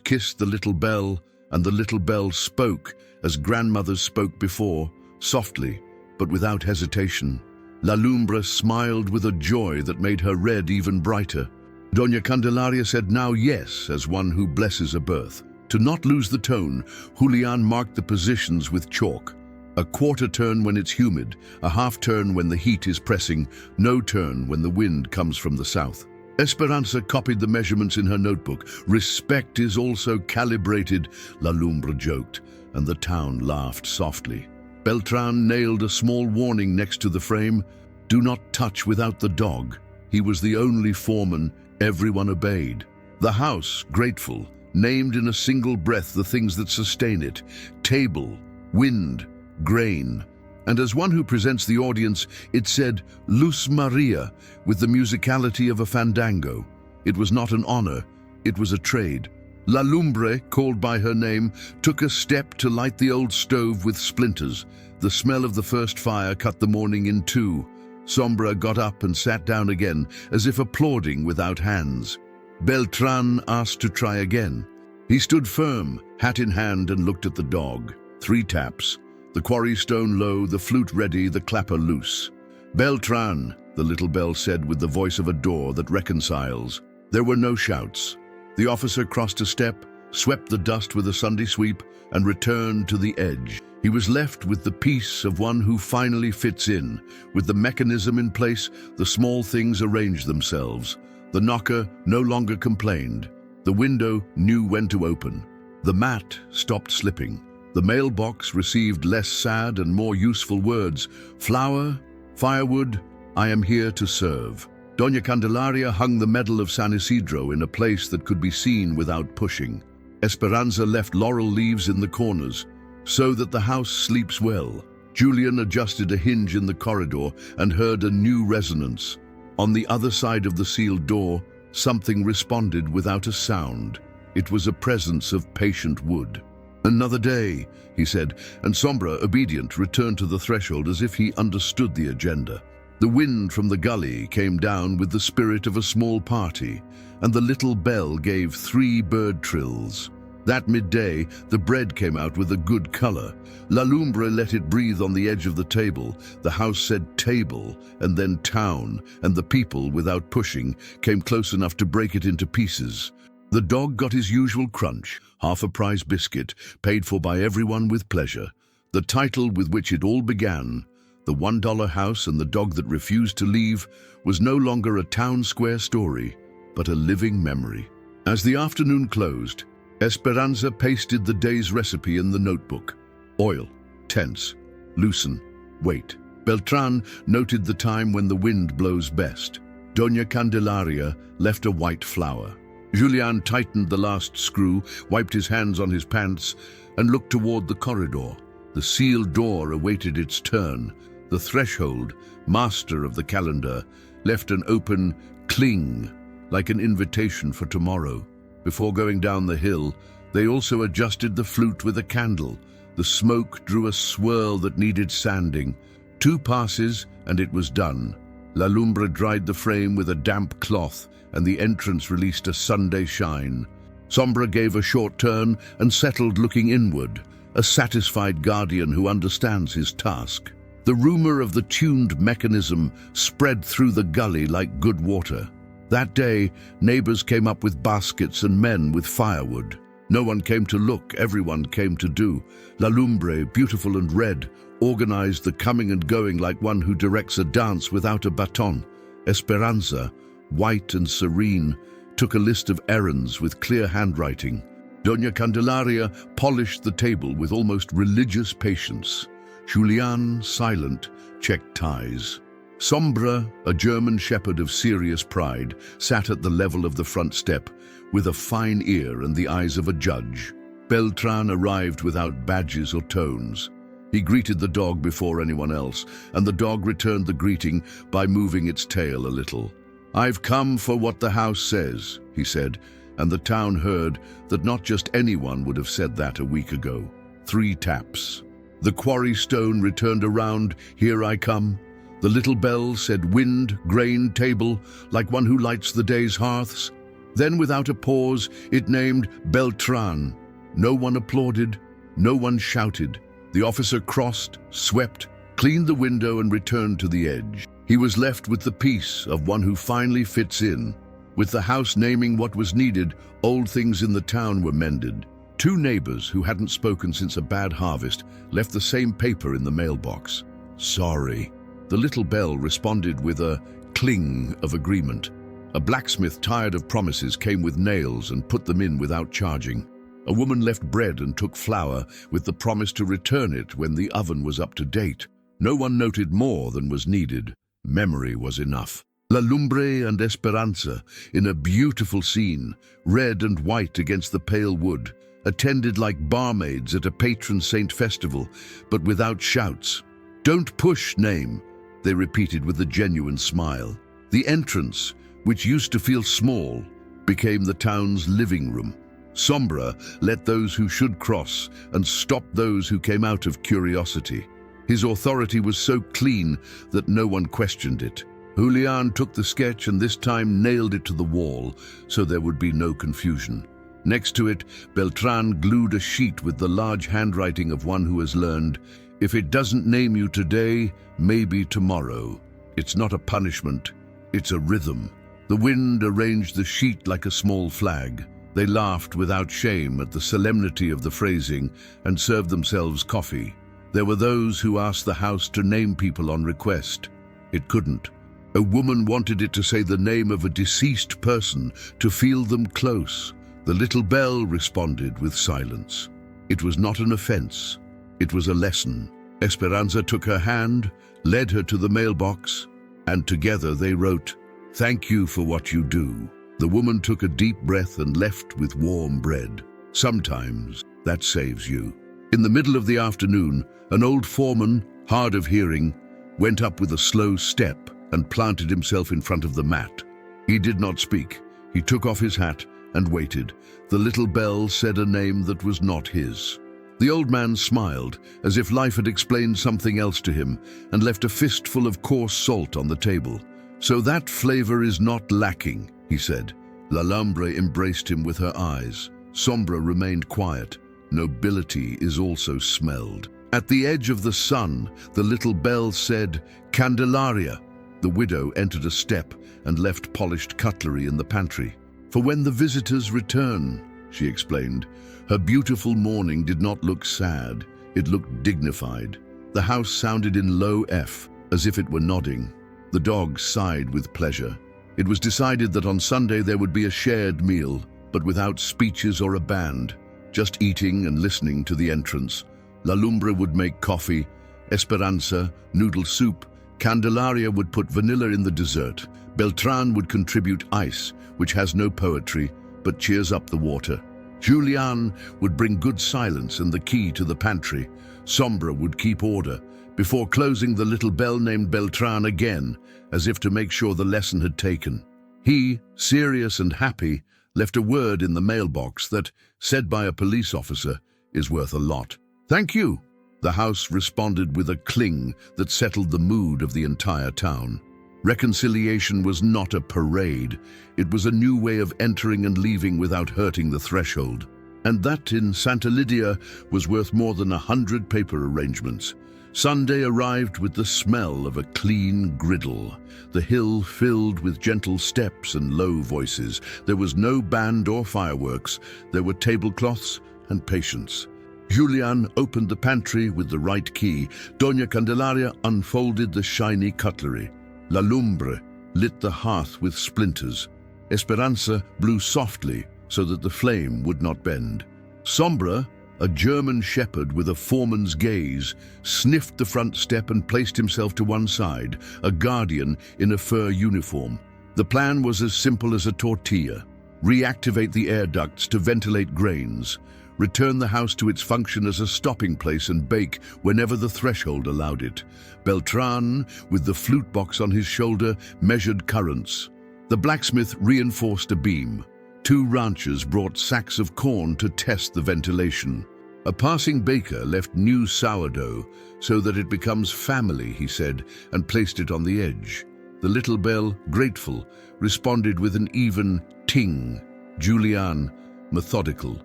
kissed the little bell, and the little bell spoke as grandmothers spoke before, softly but without hesitation. La Lumbre smiled with a joy that made her red even brighter. Doña Candelaria said now yes as one who blesses a birth. To not lose the tone, Julian marked the positions with chalk. A quarter turn when it's humid, a half turn when the heat is pressing, no turn when the wind comes from the south. Esperanza copied the measurements in her notebook. Respect is also calibrated, La Lumbre joked, and the town laughed softly. Beltran nailed a small warning next to the frame. Do not touch without the dog. He was the only foreman. Everyone obeyed. The house, grateful, named in a single breath the things that sustain it: table, wind, grain. And as one who presents the audience, it said Luz Maria with the musicality of a fandango. It was not an honor, it was a trade. La Lumbre, called by her name, took a step to light the old stove with splinters. The smell of the first fire cut the morning in 2. Sombra got up and sat down again, as if applauding without hands. Beltran asked to try again. He stood firm, hat in hand, and looked at the dog. 3 taps. The quarry stone low, the flute ready, the clapper loose. Beltran, the little bell said with the voice of a door that reconciles. There were no shouts. The officer crossed a step, swept the dust with a Sunday sweep, and returned to the edge. He was left with the peace of one who finally fits in. With the mechanism in place, the small things arranged themselves. The knocker no longer complained. The window knew when to open. The mat stopped slipping. The mailbox received less sad and more useful words. Flour, firewood, I am here to serve. Doña Candelaria hung the medal of San Isidro in a place that could be seen without pushing. Esperanza left laurel leaves in the corners, so that the house sleeps well. Julian adjusted a hinge in the corridor and heard a new resonance. On the other side of the sealed door, something responded without a sound. It was a presence of patient wood. Another day, he said, and Sombra, obedient, returned to the threshold as if he understood the agenda. The wind from the gully came down with the spirit of a small party, and the little bell gave 3 bird trills. That midday, the bread came out with a good color. La Lumbre let it breathe on the edge of the table. The house said table, and then town, and the people, without pushing, came close enough to break it into pieces. The dog got his usual crunch, half a prize biscuit, paid for by everyone with pleasure. The title with which it all began, The $1 House and the Dog That Refused to Leave, was no longer a town square story, but a living memory. As the afternoon closed, Esperanza pasted the day's recipe in the notebook. Oil, tense, loosen, wait. Beltran noted the time when the wind blows best. Doña Candelaria left a white flower. Julian tightened the last screw, wiped his hands on his pants, and looked toward the corridor. The sealed door awaited its turn. The threshold, master of the calendar, left an open cling, like an invitation for tomorrow. Before going down the hill, they also adjusted the flute with a candle. The smoke drew a swirl that needed sanding. 2 passes, and it was done. La Lumbre dried the frame with a damp cloth, and the entrance released a Sunday shine. Sombra gave a short turn and settled, looking inward. a satisfied guardian who understands his task. The rumor of the tuned mechanism spread through the gully like good water. That day, neighbors came up with baskets and men with firewood. No one came to look, everyone came to do. La Lumbre, beautiful and red, organized the coming and going like one who directs a dance without a baton. Esperanza, white and serene, took a list of errands with clear handwriting. Doña Candelaria polished the table with almost religious patience. Julian, silent, checked ties. Sombra, a German shepherd of serious pride, sat at the level of the front step, with a fine ear and the eyes of a judge. Beltran arrived without badges or tones. He greeted the dog before anyone else, and the dog returned the greeting by moving its tail a little. "I've come for what the house says," he said, and the town heard that not just anyone would have said that a week ago. 3 taps. The quarry stone returned around, "Here I come." The little bell said wind, grain, table, like one who lights the day's hearths. Then without a pause, it named Beltran. No one applauded, no one shouted. The officer crossed, swept, cleaned the window and returned to the edge. He was left with the peace of one who finally fits in. With the house naming what was needed, old things in the town were mended. 2 neighbors who hadn't spoken since a bad harvest left the same paper in the mailbox. "Sorry." The little bell responded with a cling of agreement. A blacksmith tired of promises came with nails and put them in without charging. A woman left bread and took flour with the promise to return it when the oven was up to date. No one noted more than was needed. Memory was enough. La Lumbre and Esperanza, in a beautiful scene, red and white against the pale wood, attended like barmaids at a patron saint festival, but without shouts. "Don't push, name," they repeated with a genuine smile. The entrance, which used to feel small, became the town's living room. Sombra let those who should cross and stopped those who came out of curiosity. His authority was so clean that no one questioned it. Julian took the sketch and this time nailed it to the wall so there would be no confusion. Next to it, Beltran glued a sheet with the large handwriting of one who has learned, "If it doesn't name you today, maybe tomorrow. It's not a punishment, it's a rhythm." The wind arranged the sheet like a small flag. They laughed without shame at the solemnity of the phrasing and served themselves coffee. There were those who asked the house to name people on request. It couldn't. A woman wanted it to say the name of a deceased person, to feel them close. The little bell responded with silence. It was not an offense. It was a lesson. Esperanza took her hand, led her to the mailbox, and together they wrote, "Thank you for what you do." The woman took a deep breath and left with warm bread. Sometimes that saves you. In the middle of the afternoon, an old foreman, hard of hearing, went up with a slow step and planted himself in front of the mat. He did not speak. He took off his hat and waited. The little bell said a name that was not his. The old man smiled, as if life had explained something else to him, and left a fistful of coarse salt on the table. "So that flavor is not lacking," he said. La Lumbre embraced him with her eyes. Sombra remained quiet. Nobility is also smelled. At the edge of the sun, the little bell said, "Candelaria." The widow entered a step and left polished cutlery in the pantry. "For when the visitors return," she explained. Her beautiful mourning did not look sad, it looked dignified. The house sounded in low F, as if it were nodding. The dog sighed with pleasure. It was decided that on Sunday there would be a shared meal, but without speeches or a band, just eating and listening to the entrance. La Lumbre would make coffee, Esperanza, noodle soup, Candelaria would put vanilla in the dessert, Beltran would contribute ice, which has no poetry, but cheers up the water. Julian would bring good silence and the key to the pantry. Sombra would keep order. Before closing, the little bell named Beltran again, as if to make sure the lesson had taken. He, serious and happy, left a word in the mailbox that, said by a police officer, is worth a lot. "Thank you." The house responded with a cling that settled the mood of the entire town. Reconciliation was not a parade. It was a new way of entering and leaving without hurting the threshold. And that in Santa Lydia was worth more than 100 paper arrangements. Sunday arrived with the smell of a clean griddle, the hill filled with gentle steps and low voices. There was no band or fireworks. There were tablecloths and patience. Julian opened the pantry with the right key. Doña Candelaria unfolded the shiny cutlery. La Lumbre lit the hearth with splinters. Esperanza blew softly so that the flame would not bend. Sombra, a German shepherd with a foreman's gaze, sniffed the front step and placed himself to one side, a guardian in a fur uniform. The plan was as simple as a tortilla. Reactivate the air ducts to ventilate grains. Return the house to its function as a stopping place and bake whenever the threshold allowed it. Beltran, with the flute box on his shoulder, measured currents. The blacksmith reinforced a beam. 2 ranchers brought sacks of corn to test the ventilation. A passing baker left new sourdough so that it becomes family, he said, and placed it on the edge. The little bell, grateful, responded with an even ting. Julian, methodical,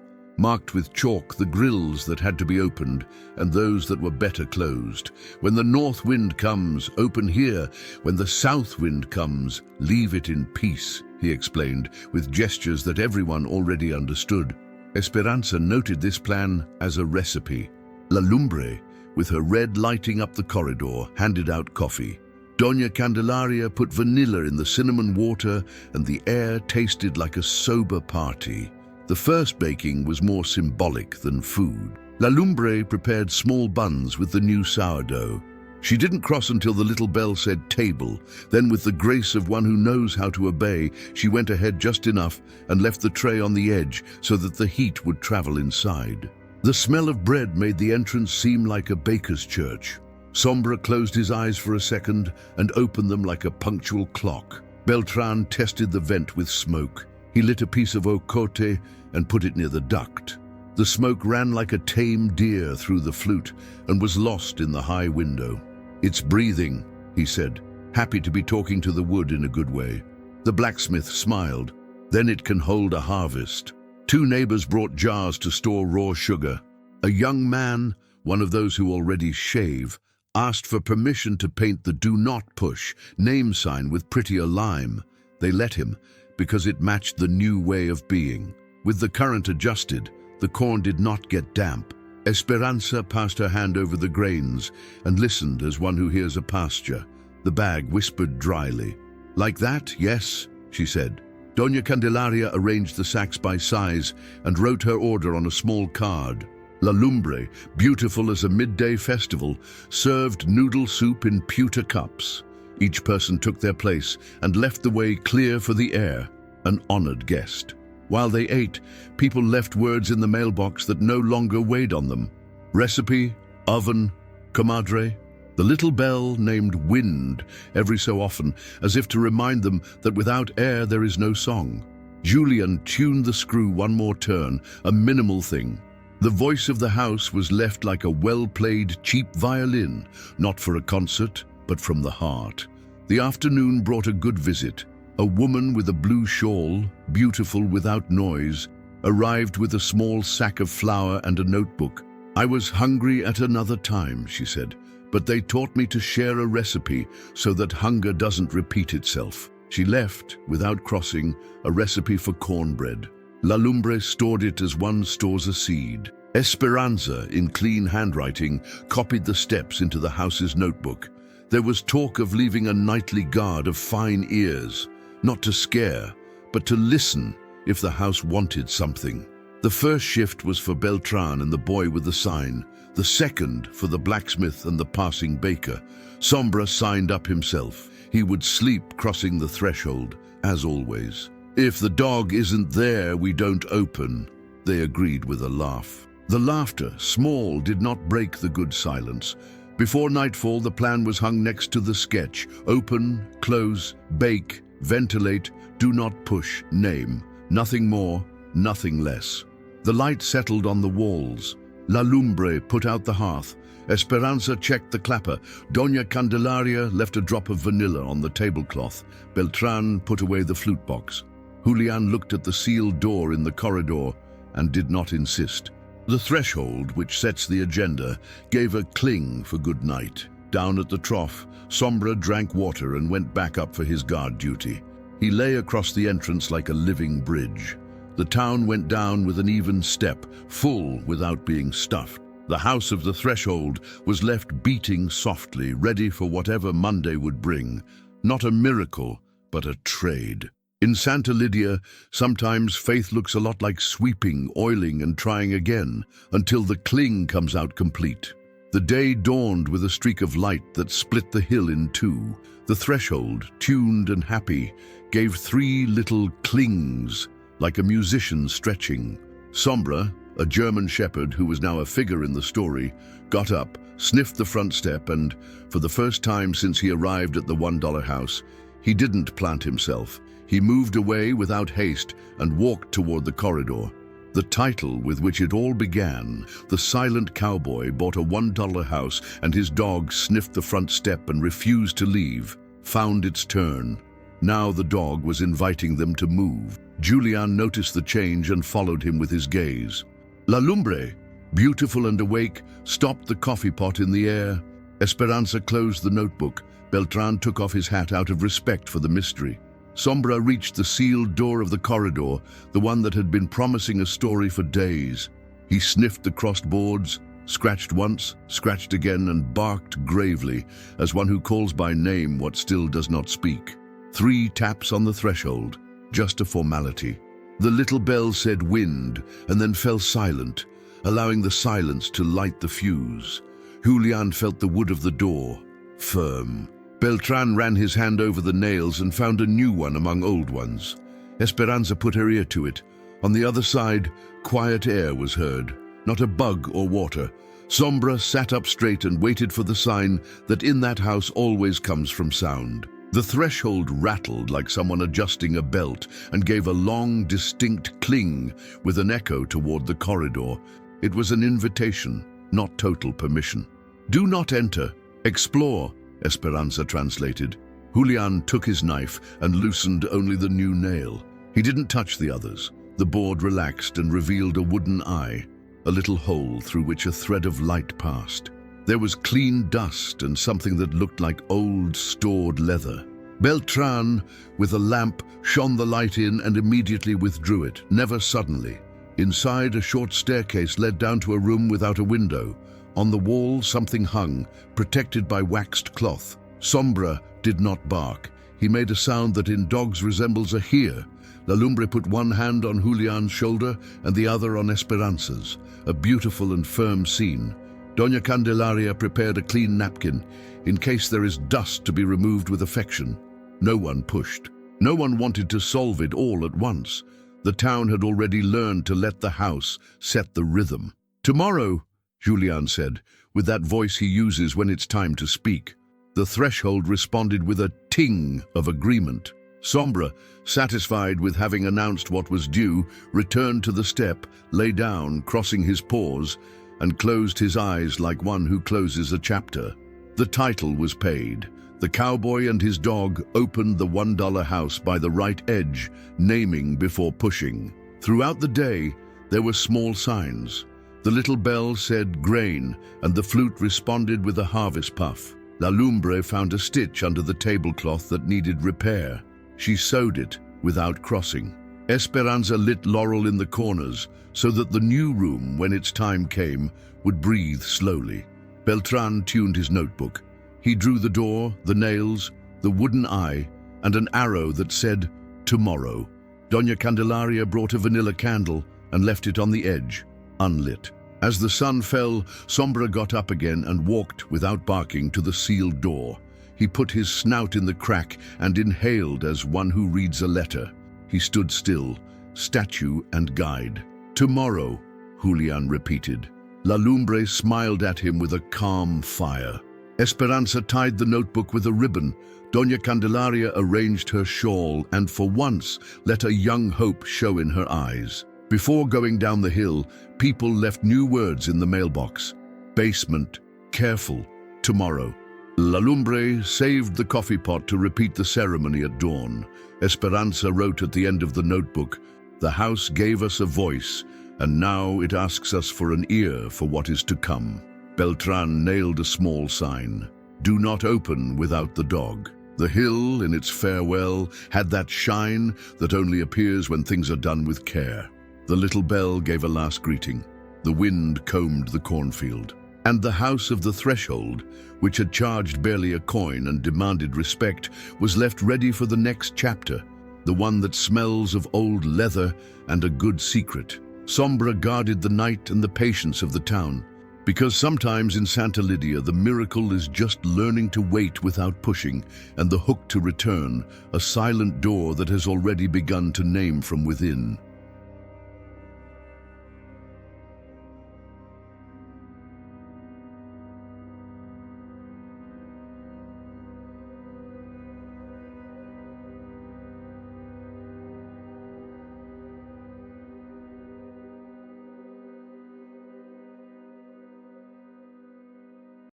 marked with chalk the grills that had to be opened and those that were better closed. When the north wind comes, open here. When the south wind comes, leave it in peace, he explained, with gestures that everyone already understood. Esperanza noted this plan as a recipe. La Lumbre, with her red lighting up the corridor, handed out coffee. Doña Candelaria put vanilla in the cinnamon water, and the air tasted like a sober party. The first baking was more symbolic than food. La Lumbre prepared small buns with the new sourdough. She didn't cross until the little bell said table. Then, with the grace of one who knows how to obey, she went ahead just enough and left the tray on the edge so that the heat would travel inside. The smell of bread made the entrance seem like a baker's church. Sombra closed his eyes for a second and opened them like a punctual clock. Beltran tested the vent with smoke. He lit a piece of ocote and put it near the duct. The smoke ran like a tame deer through the flute and was lost in the high window. "It's breathing," he said, happy to be talking to the wood in a good way. The blacksmith smiled. "Then it can hold a harvest." 2 neighbors brought jars to store raw sugar. A young man, one of those who already shave, asked for permission to paint the "Do Not Push" name sign with prettier lime. They let him, because it matched the new way of being. With the current adjusted, the corn did not get damp. Esperanza passed her hand over the grains and listened as one who hears a pasture. The bag whispered dryly. "Like that, yes," she said. Doña Candelaria arranged the sacks by size and wrote her order on a small card. La Lumbre, beautiful as a midday festival, served noodle soup in pewter cups. Each person took their place and left the way clear for the air, an honored guest. While they ate, people left words in the mailbox that no longer weighed on them. Recipe, oven, comadre. The little bell named wind every so often, as if to remind them that without air there is no song. Julian tuned the screw one more turn, a minimal thing. The voice of the house was left like a well-played cheap violin, not for a concert, but from the heart. The afternoon brought a good visit. A woman with a blue shawl, beautiful without noise, arrived with a small sack of flour and a notebook. "I was hungry at another time," she said, "but they taught me to share a recipe so that hunger doesn't repeat itself." She left, without crossing, a recipe for cornbread. La Lumbre stored it as one stores a seed. Esperanza, in clean handwriting, copied the steps into the house's notebook. There was talk of leaving a nightly guard of fine ears, not to scare, but to listen if the house wanted something. The first shift was for Beltran and the boy with the sign, the second for the blacksmith and the passing baker. Sombra signed up himself. He would sleep crossing the threshold, as always. "If the dog isn't there, we don't open," they agreed with a laugh. The laughter, small, did not break the good silence. Before nightfall, the plan was hung next to the sketch: open, close, bake, ventilate, do not push, name. Nothing more, nothing less. The light settled on the walls. La Lumbre put out the hearth. Esperanza checked the clapper. Doña Candelaria left a drop of vanilla on the tablecloth. Beltran put away the flute box. Julian looked at the sealed door in the corridor and did not insist. The threshold, which sets the agenda, gave a cling for good night. Down at the trough, Sombra drank water and went back up for his guard duty. He lay across the entrance like a living bridge. The town went down with an even step, full without being stuffed. The house of the threshold was left beating softly, ready for whatever Monday would bring. Not a miracle, but a trade. In Santa Lydia, sometimes faith looks a lot like sweeping, oiling, and trying again, until the cling comes out complete. The day dawned with a streak of light that split the hill in two. The threshold, tuned and happy, gave 3 little clings, like a musician stretching. Sombra, a German shepherd who was now a figure in the story, got up, sniffed the front step, and, for the first time since he arrived at the $1 house, he didn't plant himself. He moved away without haste and walked toward the corridor. The title with which it all began, The Silent Cowboy Bought a $1 House and His Dog Sniffed the Front Step and Refused to Leave, found its turn. Now the dog was inviting them to move. Julian noticed the change and followed him with his gaze. La Lumbre, beautiful and awake, stopped the coffee pot in the air. Esperanza closed the notebook. Beltran took off his hat out of respect for the mystery. Sombra reached the sealed door of the corridor, the one that had been promising a story for days. He sniffed the crossed boards, scratched once, scratched again, and barked gravely, as one who calls by name what still does not speak. 3 taps on the threshold, just a formality. The little bell said wind, and then fell silent, allowing the silence to light the fuse. Julian felt the wood of the door, firm. Beltran ran his hand over the nails and found a new one among old ones. Esperanza put her ear to it. On the other side, quiet air was heard, not a bug or water. Sombra sat up straight and waited for the sign that in that house always comes from sound. The threshold rattled like someone adjusting a belt and gave a long, distinct cling with an echo toward the corridor. It was an invitation, not total permission. "Do not enter. Explore," Esperanza translated. Julian took his knife and loosened only the new nail. He didn't touch the others. The board relaxed and revealed a wooden eye, a little hole through which a thread of light passed. There was clean dust and something that looked like old, stored leather. Beltran, with a lamp, shone the light in and immediately withdrew it, never suddenly. Inside, a short staircase led down to a room without a window. On the wall, something hung, protected by waxed cloth. Sombra did not bark. He made a sound that in dogs resembles a hear. La Lumbre put one hand on Julian's shoulder and the other on Esperanza's. A beautiful and firm scene. Doña Candelaria prepared a clean napkin, in case there is dust to be removed with affection. No one pushed. No one wanted to solve it all at once. The town had already learned to let the house set the rhythm. "Tomorrow," Julian said, with that voice he uses when it's time to speak. The threshold responded with a ting of agreement. Sombra, satisfied with having announced what was due, returned to the step, lay down, crossing his paws, and closed his eyes like one who closes a chapter. The title was paid. The cowboy and his dog opened the $1 house by the right edge, naming before pushing. Throughout the day, there were small signs. The little bell said grain, and the flute responded with a harvest puff. La Lumbre found a stitch under the tablecloth that needed repair. She sewed it without crossing. Esperanza lit laurel in the corners so that the new room, when its time came, would breathe slowly. Beltran tuned his notebook. He drew the door, the nails, the wooden eye, and an arrow that said, "Tomorrow." Doña Candelaria brought a vanilla candle and left it on the edge, unlit. As the sun fell, Sombra got up again and walked, without barking, to the sealed door. He put his snout in the crack and inhaled as one who reads a letter. He stood still, statue and guide. "Tomorrow," Julian repeated. La Lumbre smiled at him with a calm fire. Esperanza tied the notebook with a ribbon. Doña Candelaria arranged her shawl and for once let a young hope show in her eyes. Before going down the hill, people left new words in the mailbox. Basement, careful, tomorrow. La Lumbre saved the coffee pot to repeat the ceremony at dawn. Esperanza wrote at the end of the notebook, "The house gave us a voice, and now it asks us for an ear for what is to come. Beltran nailed a small sign: "Do not open without the dog." The hill, in its farewell, had that shine that only appears when things are done with care. The little bell gave a last greeting. The wind combed the cornfield. And the house of the threshold, which had charged barely a coin and demanded respect, was left ready for the next chapter, the one that smells of old leather and a good secret. Sombra guarded the night and the patience of the town, because sometimes in Santa Lydia the miracle is just learning to wait without pushing, and the hook to return, a silent door that has already begun to name from within.